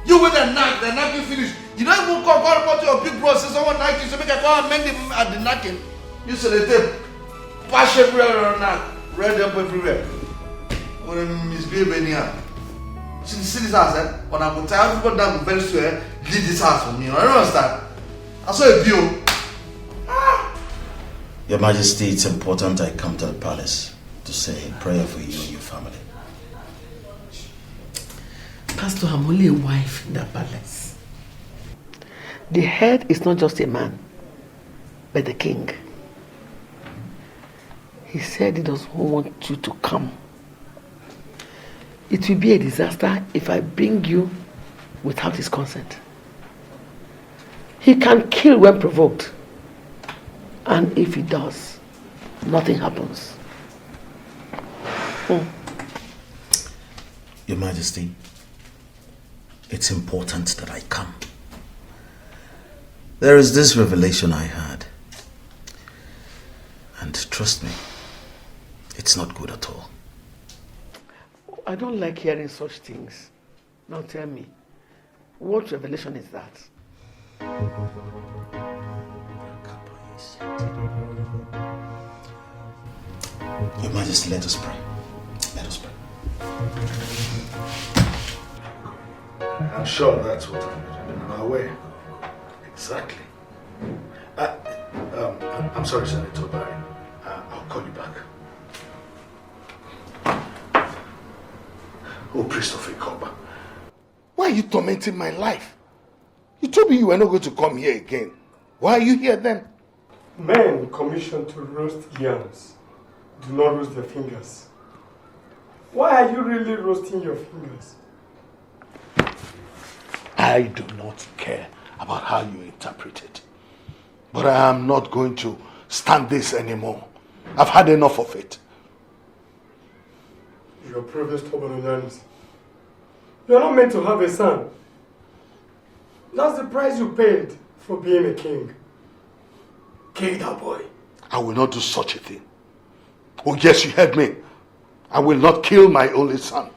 You with the knacking finish. You don't even call report to your big bro, say someone knack you, so make a call and mend him at the knacking. You say the tape, pass everywhere and knack, red up everywhere. When I misbehave anyhow. See this house, when I go tell everybody that very soon, leave this house for me. I don't understand. I saw a bill. Your Majesty, it's important I come to the palace to say a prayer for you and your family. Pastor, I'm only a wife in that palace. The head is not just a man, but the king. He said he doesn't want you to come. It will be a disaster if I bring you without his consent. He can kill when provoked. And if he does, nothing happens. Your Majesty, it's important that I come. There is this revelation I had. And trust me, it's not good at all. I don't like hearing such things. Now tell me, what revelation is that? Your Majesty, let us pray. Let us pray. I'm sure that's what I'm on our way. Exactly. I'm sorry, Senator Barry. I'll call you back. Oh, priest of Ikoba, why are you tormenting my life? You told me you were not going to come here again. Why are you here then? Men commissioned to roast yams do not roast their fingers. Why are you really roasting your fingers? I do not care about how you interpret it. But I am not going to stand this anymore. I've had enough of it. You are proving stubborn and honest. You are not meant to have a son. That's the price you paid for being a king. Kill that boy. I will not do such a thing. Oh yes, you heard me. I will not kill my only son.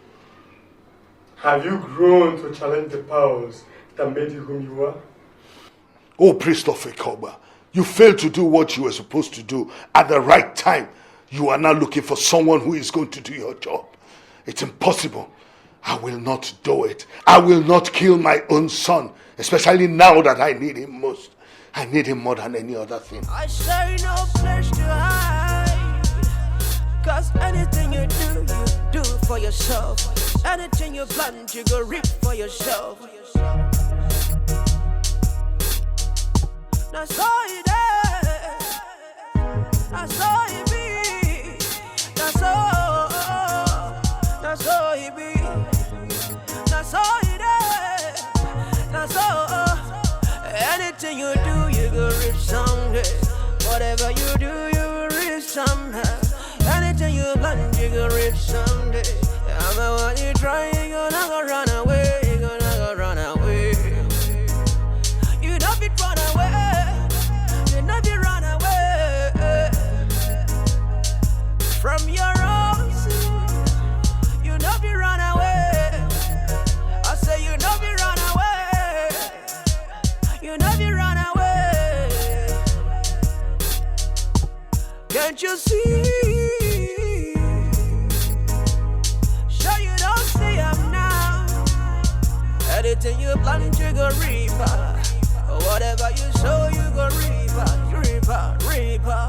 Have you grown to challenge the powers that made you whom you are? Oh, priest of Ikoba, you failed to do what you were supposed to do at the right time. You are now looking for someone who is going to do your job. It's impossible. I will not do it. I will not kill my own son, especially now that I need him most. I need him more than any other thing. I say no place to hide, 'cause anything you do for yourself. Anything you plant, you go reap for yourself. That's all it is. That's all it be. That's all. That's all it be. That's all it is. That's all. Anything you do, you go reap someday. Whatever you do, you will reap somehow. Anything you plant, you go reap someday. I'm the one you try, you gonna go run away. You gonna go run away. You don't be run away. You don't be run away from your own sin. You don't be run away. I say you don't be run away. You don't be run away. Can't you see? Anything you plan, you go reaper. Whatever you sow, you go reaper. Reaper, reaper.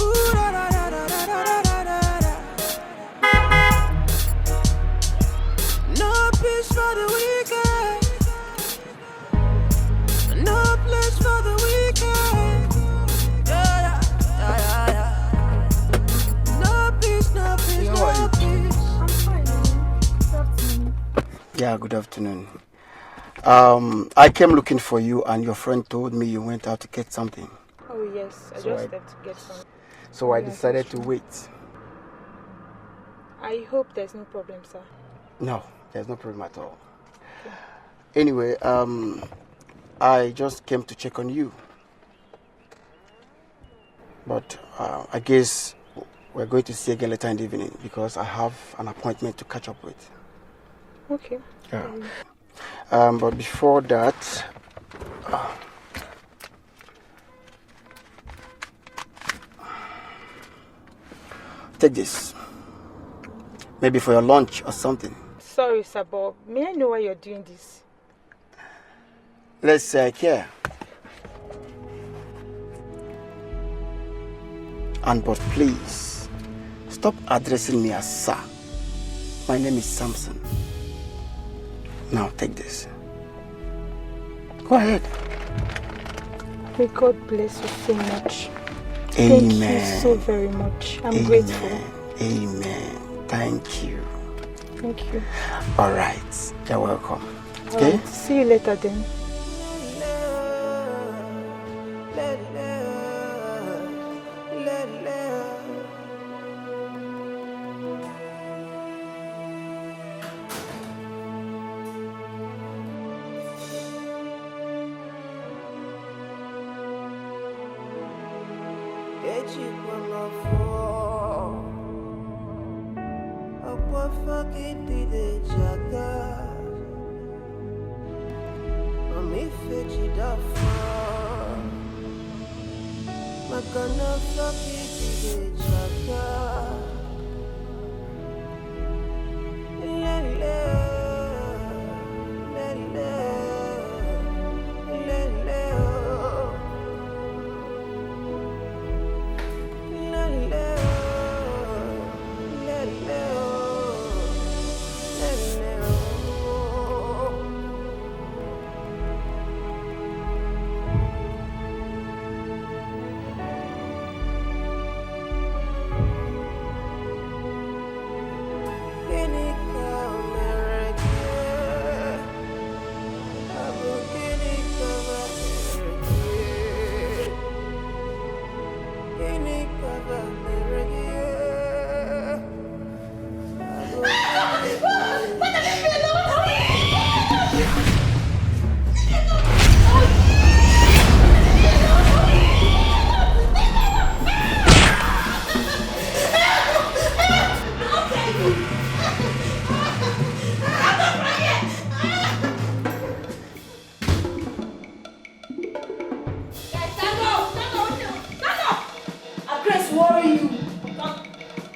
Ooh, da, da, da, da, da, da, da, da, da. No peace for the wicked. No place for the wicked. Yeah, yeah, yeah, yeah. No peace, no peace, no peace. I'm fine. Good afternoon. Yeah, good afternoon. I came looking for you, and your friend told me you went out to get something. Oh yes, I just left to get some. So I decided to wait. I hope there's no problem, sir. No, there's no problem at all. Anyway, I just came to check on you. But I guess we're going to see again later in the evening because I have an appointment to catch up with. Okay. Yeah. But before that, take this. Maybe for your lunch or something. Sorry, sir, but may I know why you're doing this? Let's say I care. And but please, stop addressing me as sir. My name is Samson. Now take this. Go ahead. May God bless you so much. Amen. Thank you so very much. I'm grateful. Amen. Thank you. Thank you. All right. You're welcome. Okay? See you later then.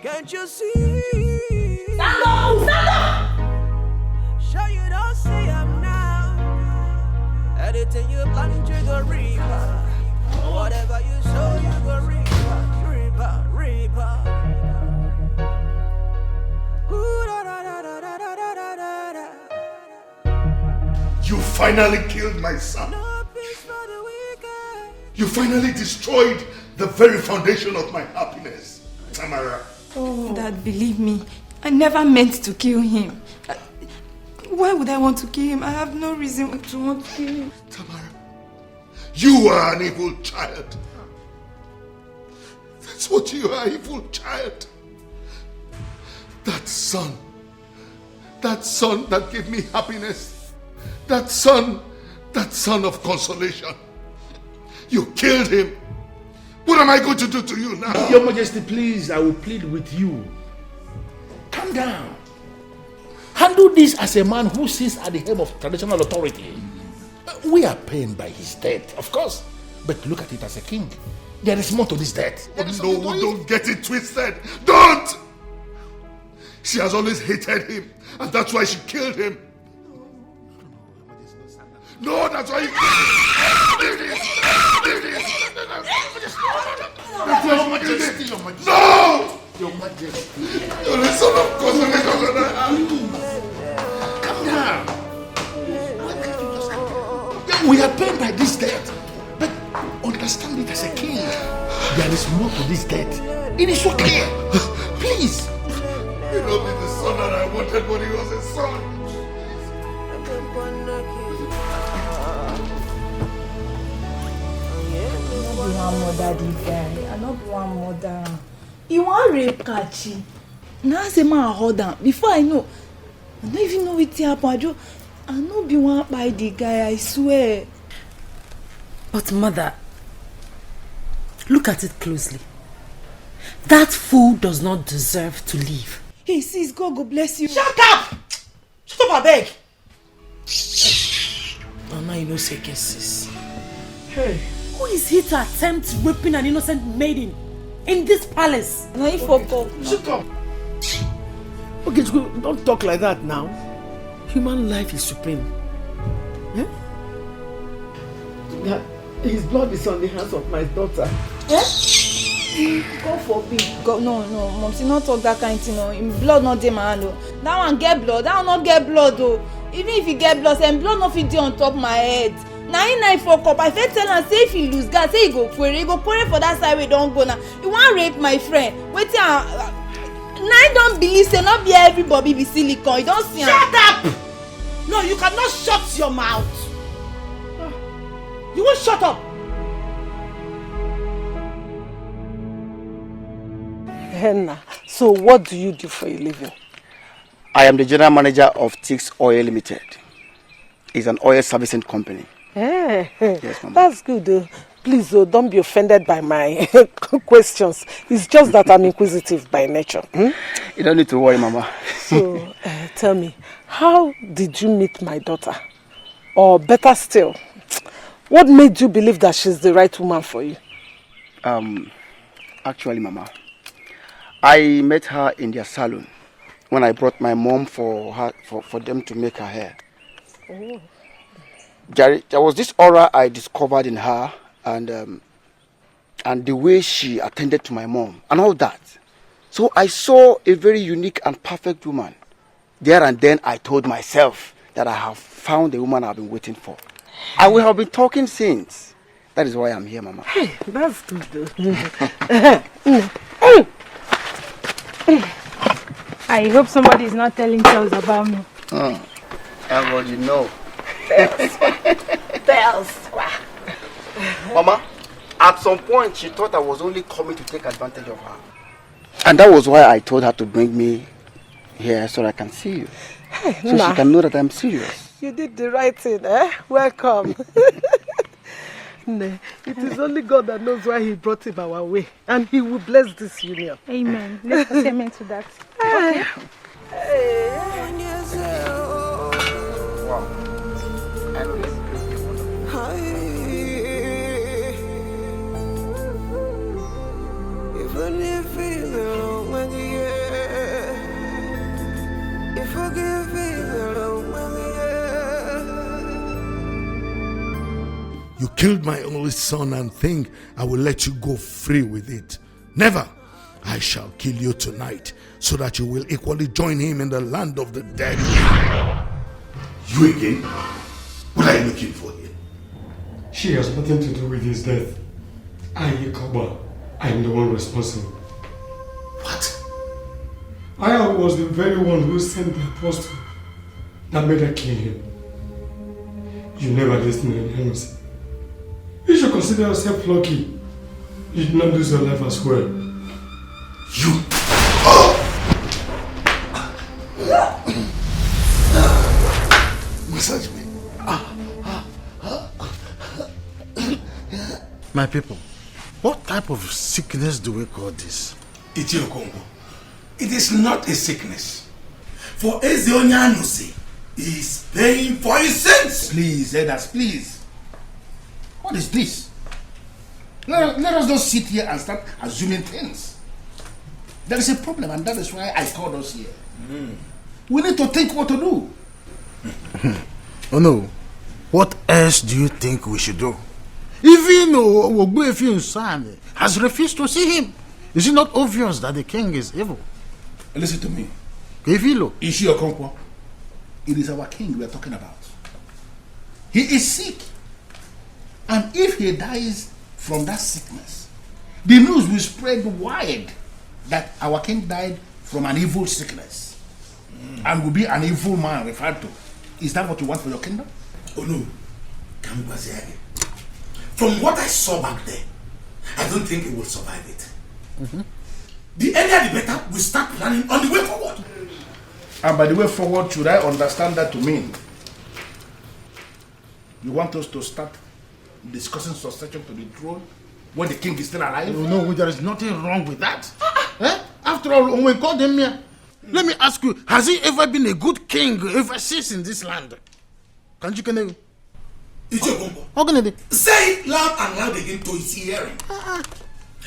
Can't you see? Stand up! Stand up! Sure you don't see I'm now. Anything you plan, you go reaper. Whatever you sow, you go reaper. Reaper, reaper. Ooh, da, da, da, da, da, da, da, da, da. You finally killed my son. You finally destroyed the very foundation of my happiness, Tamara. Oh, Dad, believe me, I never meant to kill him. Why would I want to kill him? I have no reason to want to kill him. Tamara, you are an evil child. That's what you are, evil child. That son that gave me happiness, that son of consolation. You killed him. What am I going to do to you now? Your Majesty, please, I will plead with you. Calm down. Handle this as a man who sits at the helm of traditional authority. We are pained by his death, of course, but look at it as a king. There is more to this death. No, don't get it twisted. Don't! She has always hated him, and that's why she killed him. No, that's why Your Majesty, Your Majesty. No! Your Majesty. You're the son of Calm down. We are paid by this debt, but understand it as a king. There is more to this debt. It is so clear. Please. He not be the son that I wanted when he was a son. One mother, the guy. I not one mother. You want rape Kachi? Now say man hold on. Before I know, I don't even know what happened. I not be one by the guy. I swear. But mother, look at it closely. That fool does not deserve to live. Hey sis, God go bless you. Shut up! Shut up, I beg. Oh, now you know say sis. Hey, who is he to attempt raping an innocent maiden in this palace? No, he forgot. Shut up. Okay, don't talk like that now. Human life is supreme. Yeah? That his blood is on the hands of my daughter. Eh? God forbid. God, no, Mom, she not talk that kind of thing. No, him blood not dey my hand. That one get blood. That one not get blood though. Even if he get blood, and blood not fit dey on top my head. Now he fuck up. I fit tell him say if he lose God, say he go query for that side we don't go now. He want rape my friend. Wait till now I don't believe say not be everybody be silicone. You don't see him. Shut up! No, you cannot shut your mouth. You won't shut up. Henna, so what do you do for a living? I am the general manager of Tix Oil Limited. It's an oil servicing company. Hey, Yes, Mama. that's good. Please, don't be offended by my questions. It's just that I'm inquisitive by nature. You don't need to worry, Mama. So, tell me, how did you meet my daughter? Or better still, what made you believe that she's the right woman for you? Actually, Mama, I met her in their salon when I brought my mom for them to make her hair. Oh. There was this aura I discovered in her, and the way she attended to my mom and all that. So I saw a very unique and perfect woman. There and then I told myself that I have found the woman I've been waiting for. And we have been talking since. That is why I'm here, Mama. Hey, that's good though. I hope somebody is not telling tales about me. Everybody know. Tales. Mama, at some point she thought I was only coming to take advantage of her. And that was why I told her to bring me here so I can see you. Hey, so she can know that I'm serious. You did the right thing, eh? Welcome. It is only God that knows why he brought him our way. And he will bless this union. Amen. Let's put amen to that. Okay. Wow. You killed my only son and think I will let you go free with it. Never. I shall kill you tonight so that you will equally join him in the land of the dead. You again? What are you looking for here? She has nothing to do with his death. I am the one responsible. What? I was the very one who sent the apostle that made her kill him. You never listened to anyone. You should consider yourself lucky you did not lose your life as well. You! Massage me. My people, what type of sickness do we call this? Etiko, it is not a sickness. For Ezionyanusi is paying for his sins. Please, elders, please. What is this? Let us not sit here and start assuming things. There is a problem, and that is why I called us here. We need to think what to do. Oh no. What else do you think we should do? Even Ogbuefi's son has refused to see him. Is it not obvious that the king is evil? Listen to me. Kefilo. Ishi Okonkwo. It is our king we are talking about. He is sick. And if he dies from that sickness, the news will spread wide that our king died from an evil sickness and will be an evil man referred to. Is that what you want for your kingdom? Oh no. From what I saw back there, I don't think it will survive it. The earlier the better, we start planning on the way forward. And by the way forward, should I understand that to mean you want us to start discussing succession to the throne when the king is still alive? No, there is nothing wrong with that. After all, when we called him here, let me ask you, has he ever been a good king ever since in this land? Can't you can How can it say it loud and loud again to his hearing?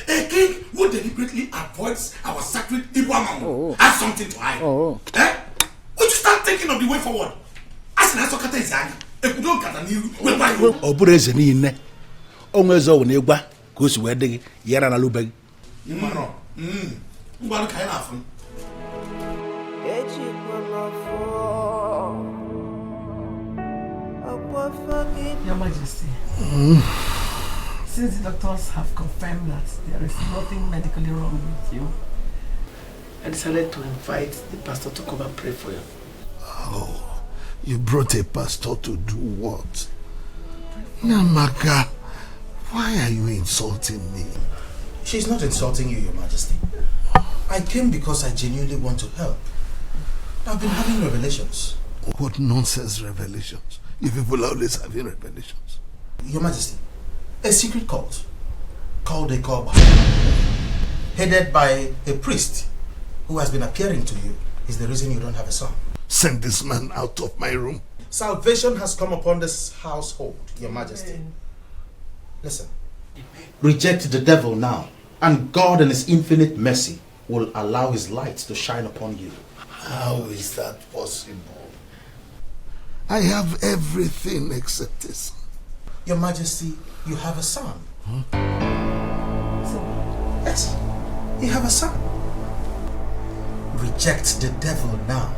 A king who deliberately avoids our sacred Ibuamamu has something to hide. Would you start thinking of the way forward? As an Asokata is if you don't get a new Obureze niile onwe zo wo na-egwa ka o si wee dị gị yara na lubeg. Ngwa ka ị na-afụ. Your Majesty, since the doctors have confirmed that there is nothing medically wrong with you, I decided to invite the pastor to come and pray for you. Oh, you brought a pastor to do what? Namaka, why are you insulting me? She's not insulting you, Your Majesty. I came because I genuinely want to help. I've been having revelations. What nonsense revelations? You people are always having revelations. Your Majesty, a secret cult called a Koba, headed by a priest who has been appearing to you, is the reason you don't have a son. Send this man out of my room. Salvation has come upon this household, Your Majesty. Listen, reject the devil now, and God in his infinite mercy will allow his light to shine upon you. How is that possible? I have everything except this. Your Majesty, you have a son. Yes, you have a son. Reject the devil now,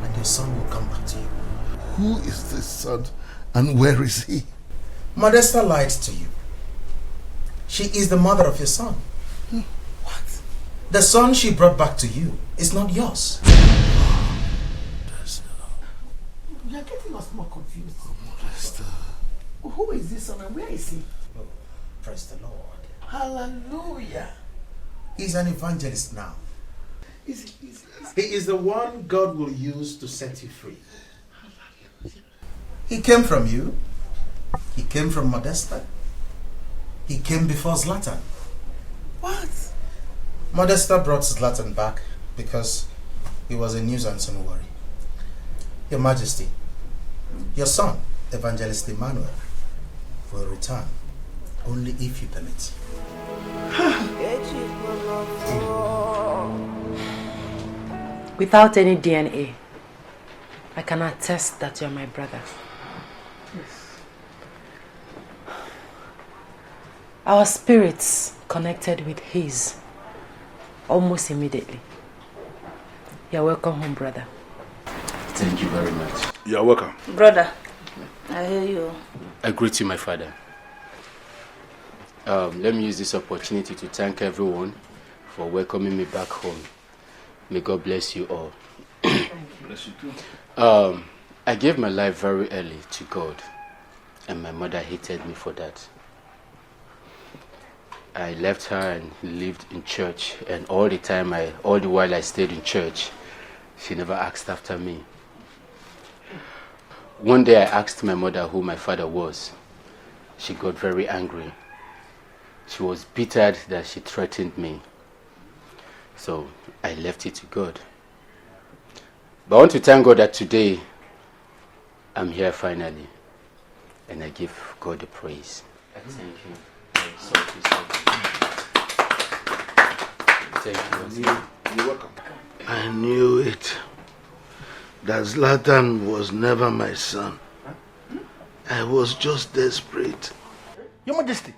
and your son will come back to you. Who is this son, and where is he? Modesta lied to you. She is the mother of your son. What? The son she brought back to you is not yours. You are getting us more confused. Who is this son and where is he? Oh, praise the Lord. Hallelujah. He's an evangelist now. He is the one God will use to set you free. He came from you. He came from Modesta. He came before Zlatan. What? Modesta brought Zlatan back because he was a nuisance and worry. Your Majesty, your son, Evangelist Emmanuel, will return only if you permit. Without any DNA, I can attest that you're my brother. Yes. Our spirits connected with his almost immediately. You're welcome home, brother. Thank you very much. You're welcome. Brother, I hear you. I greet you, my father. Let me use this opportunity to thank everyone for welcoming me back home. May God bless you all. Bless you too. I gave my life very early to God, and my mother hated me for that. I left her and lived in church, and all the while I stayed in church, she never asked after me. One day I asked my mother who my father was. She got very angry. She was bitter that she threatened me. So I left it to God. But I want to thank God that today I'm here finally, and I give God the praise. Thank you. Thank you. You're welcome. I knew it. That Zlatan was never my son. I was just desperate. Your Majesty,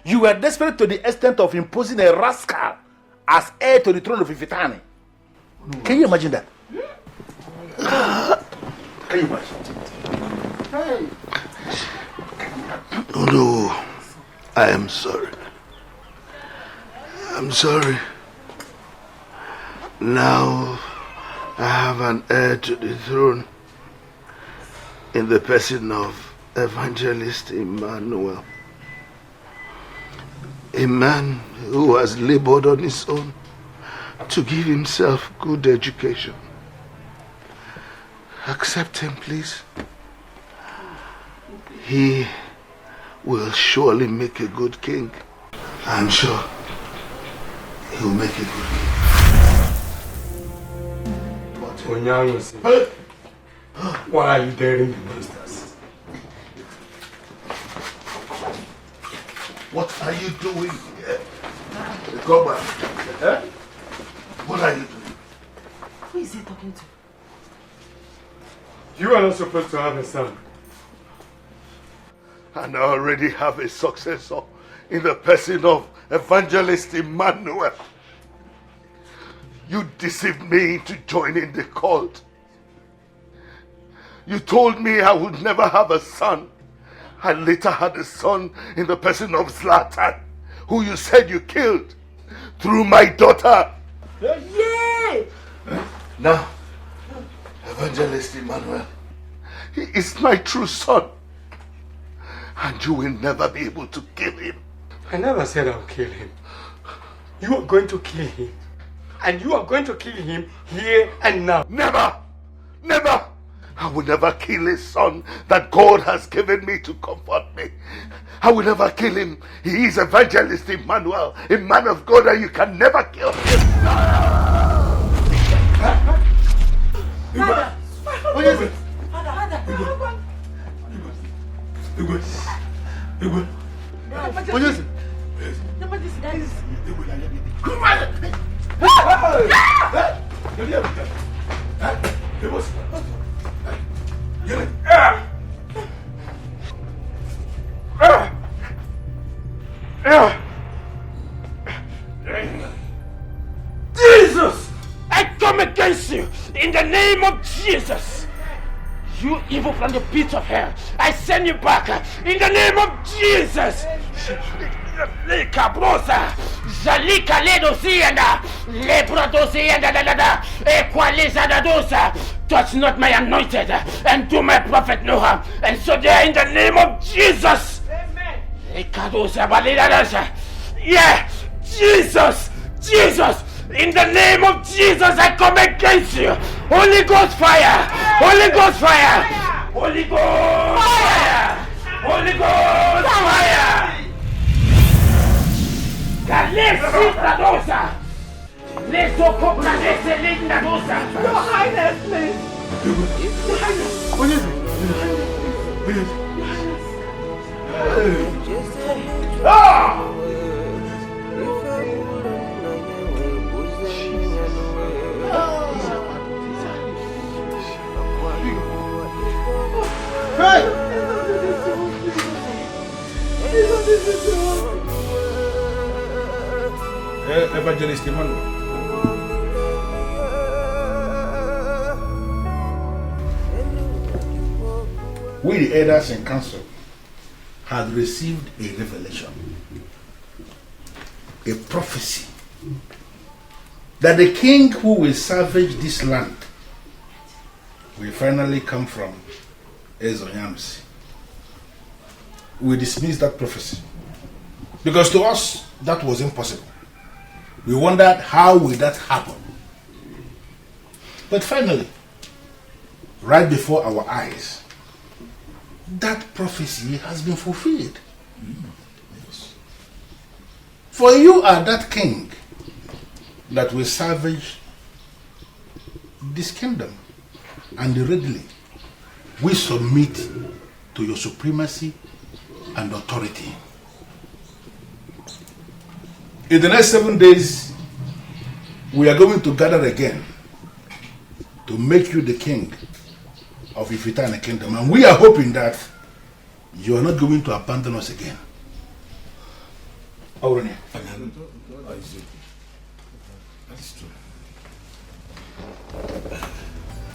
you were desperate to the extent of imposing a rascal as heir to the throne of Ifitani. Can you imagine that? Can you imagine? Oh no, I am sorry. I'm sorry. Now I have an heir to the throne in the person of Evangelist Emmanuel. A man who has labored on his own to give himself good education. Accept him, please. He will surely make a good king. I'm sure he will make a good king. Why are you daring the monsters? What are you doing here? Go back. Eh? What are you doing? Who is he talking to? You are not supposed to have a son. And I already have a successor in the person of Evangelist Emmanuel. You deceived me into joining the cult. You told me I would never have a son. I later had a son in the person of Zlatan, who you said you killed through my daughter. Yay! Now, Evangelist Emmanuel, he is my true son. And you will never be able to kill him. I never said I'll kill him. You are going to kill him. And you are going to kill him here and now. Never! Never! I will never kill a son that God has given me to comfort me. I will never kill him. He is Evangelist Emmanuel, a man of God, and you can never kill him. Father! What is it? Father! What is it? Jesus! I come against you in the name of Jesus! You evil from the pit of hell, I send you back in the name of Jesus! Cabrosa, Zalika Ledosianda, Lebrodosianda, Equaliza Dosa, touch not my anointed and do my prophet no harm, and so there in the name of Jesus. Amen. Yeah, Jesus, Jesus, in the name of Jesus, I come against you. Holy Ghost fire, Holy Ghost fire, Holy Ghost fire, Holy Ghost fire. Galesita dosa. Leso copra de selinda dosa. Your Highness, please. Your Highness. What is it? Ah! Hey! Evangelist Emmanuel. We, the elders and council, had received a revelation, a prophecy, that the king who will savage this land will finally come from Ezonyamsi. We dismissed that prophecy because to us that was impossible. We wondered how will that happen. But finally, right before our eyes, that prophecy has been fulfilled. Yes. For you are that king that will savage this kingdom, and readily we submit to your supremacy and authority. In the next 7 days, we are going to gather again to make you the king of Ifitane Kingdom. And we are hoping that you are not going to abandon us again. Aurone. That's true.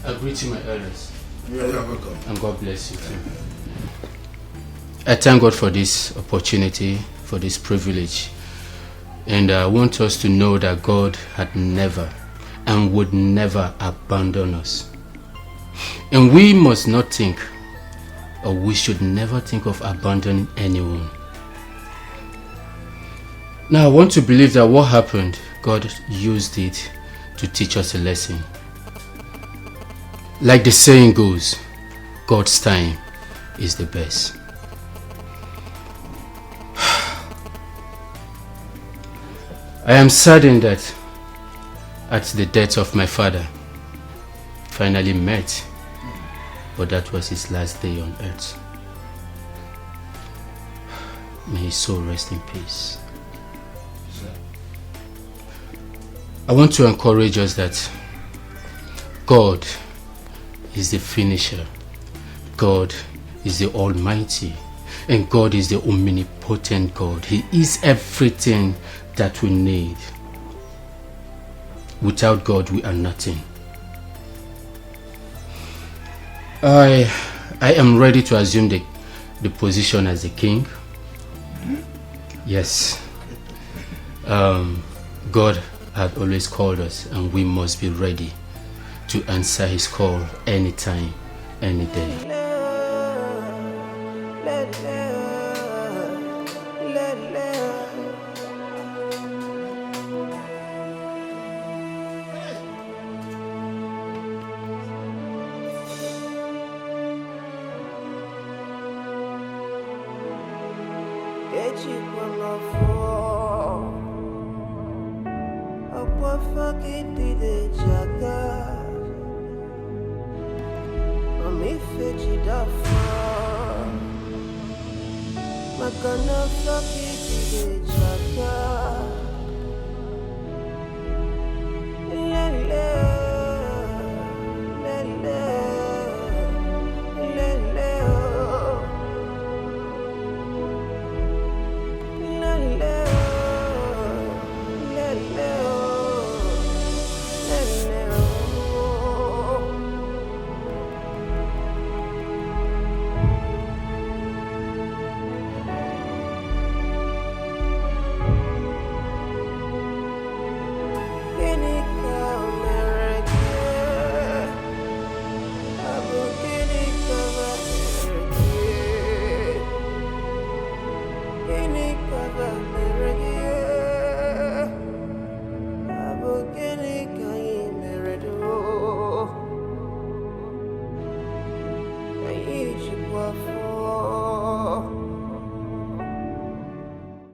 I greet you, my elders. You are welcome. And God bless you too. I thank God for this opportunity, for this privilege. And I want us to know that God had never and would never abandon us. And we must not think, or we should never think of abandoning anyone. Now I want to believe that what happened, God used it to teach us a lesson. Like the saying goes, God's time is the best. I am saddened that at the death of my father, finally met, but that was his last day on earth. May his soul rest in peace. I want to encourage us that God is the finisher, God is the Almighty, and God is the omnipotent God. He is everything that we need. Without God, we are nothing. I am ready to assume the position as a king. Yes. God had always called us, and we must be ready to answer his call anytime, any day. Cover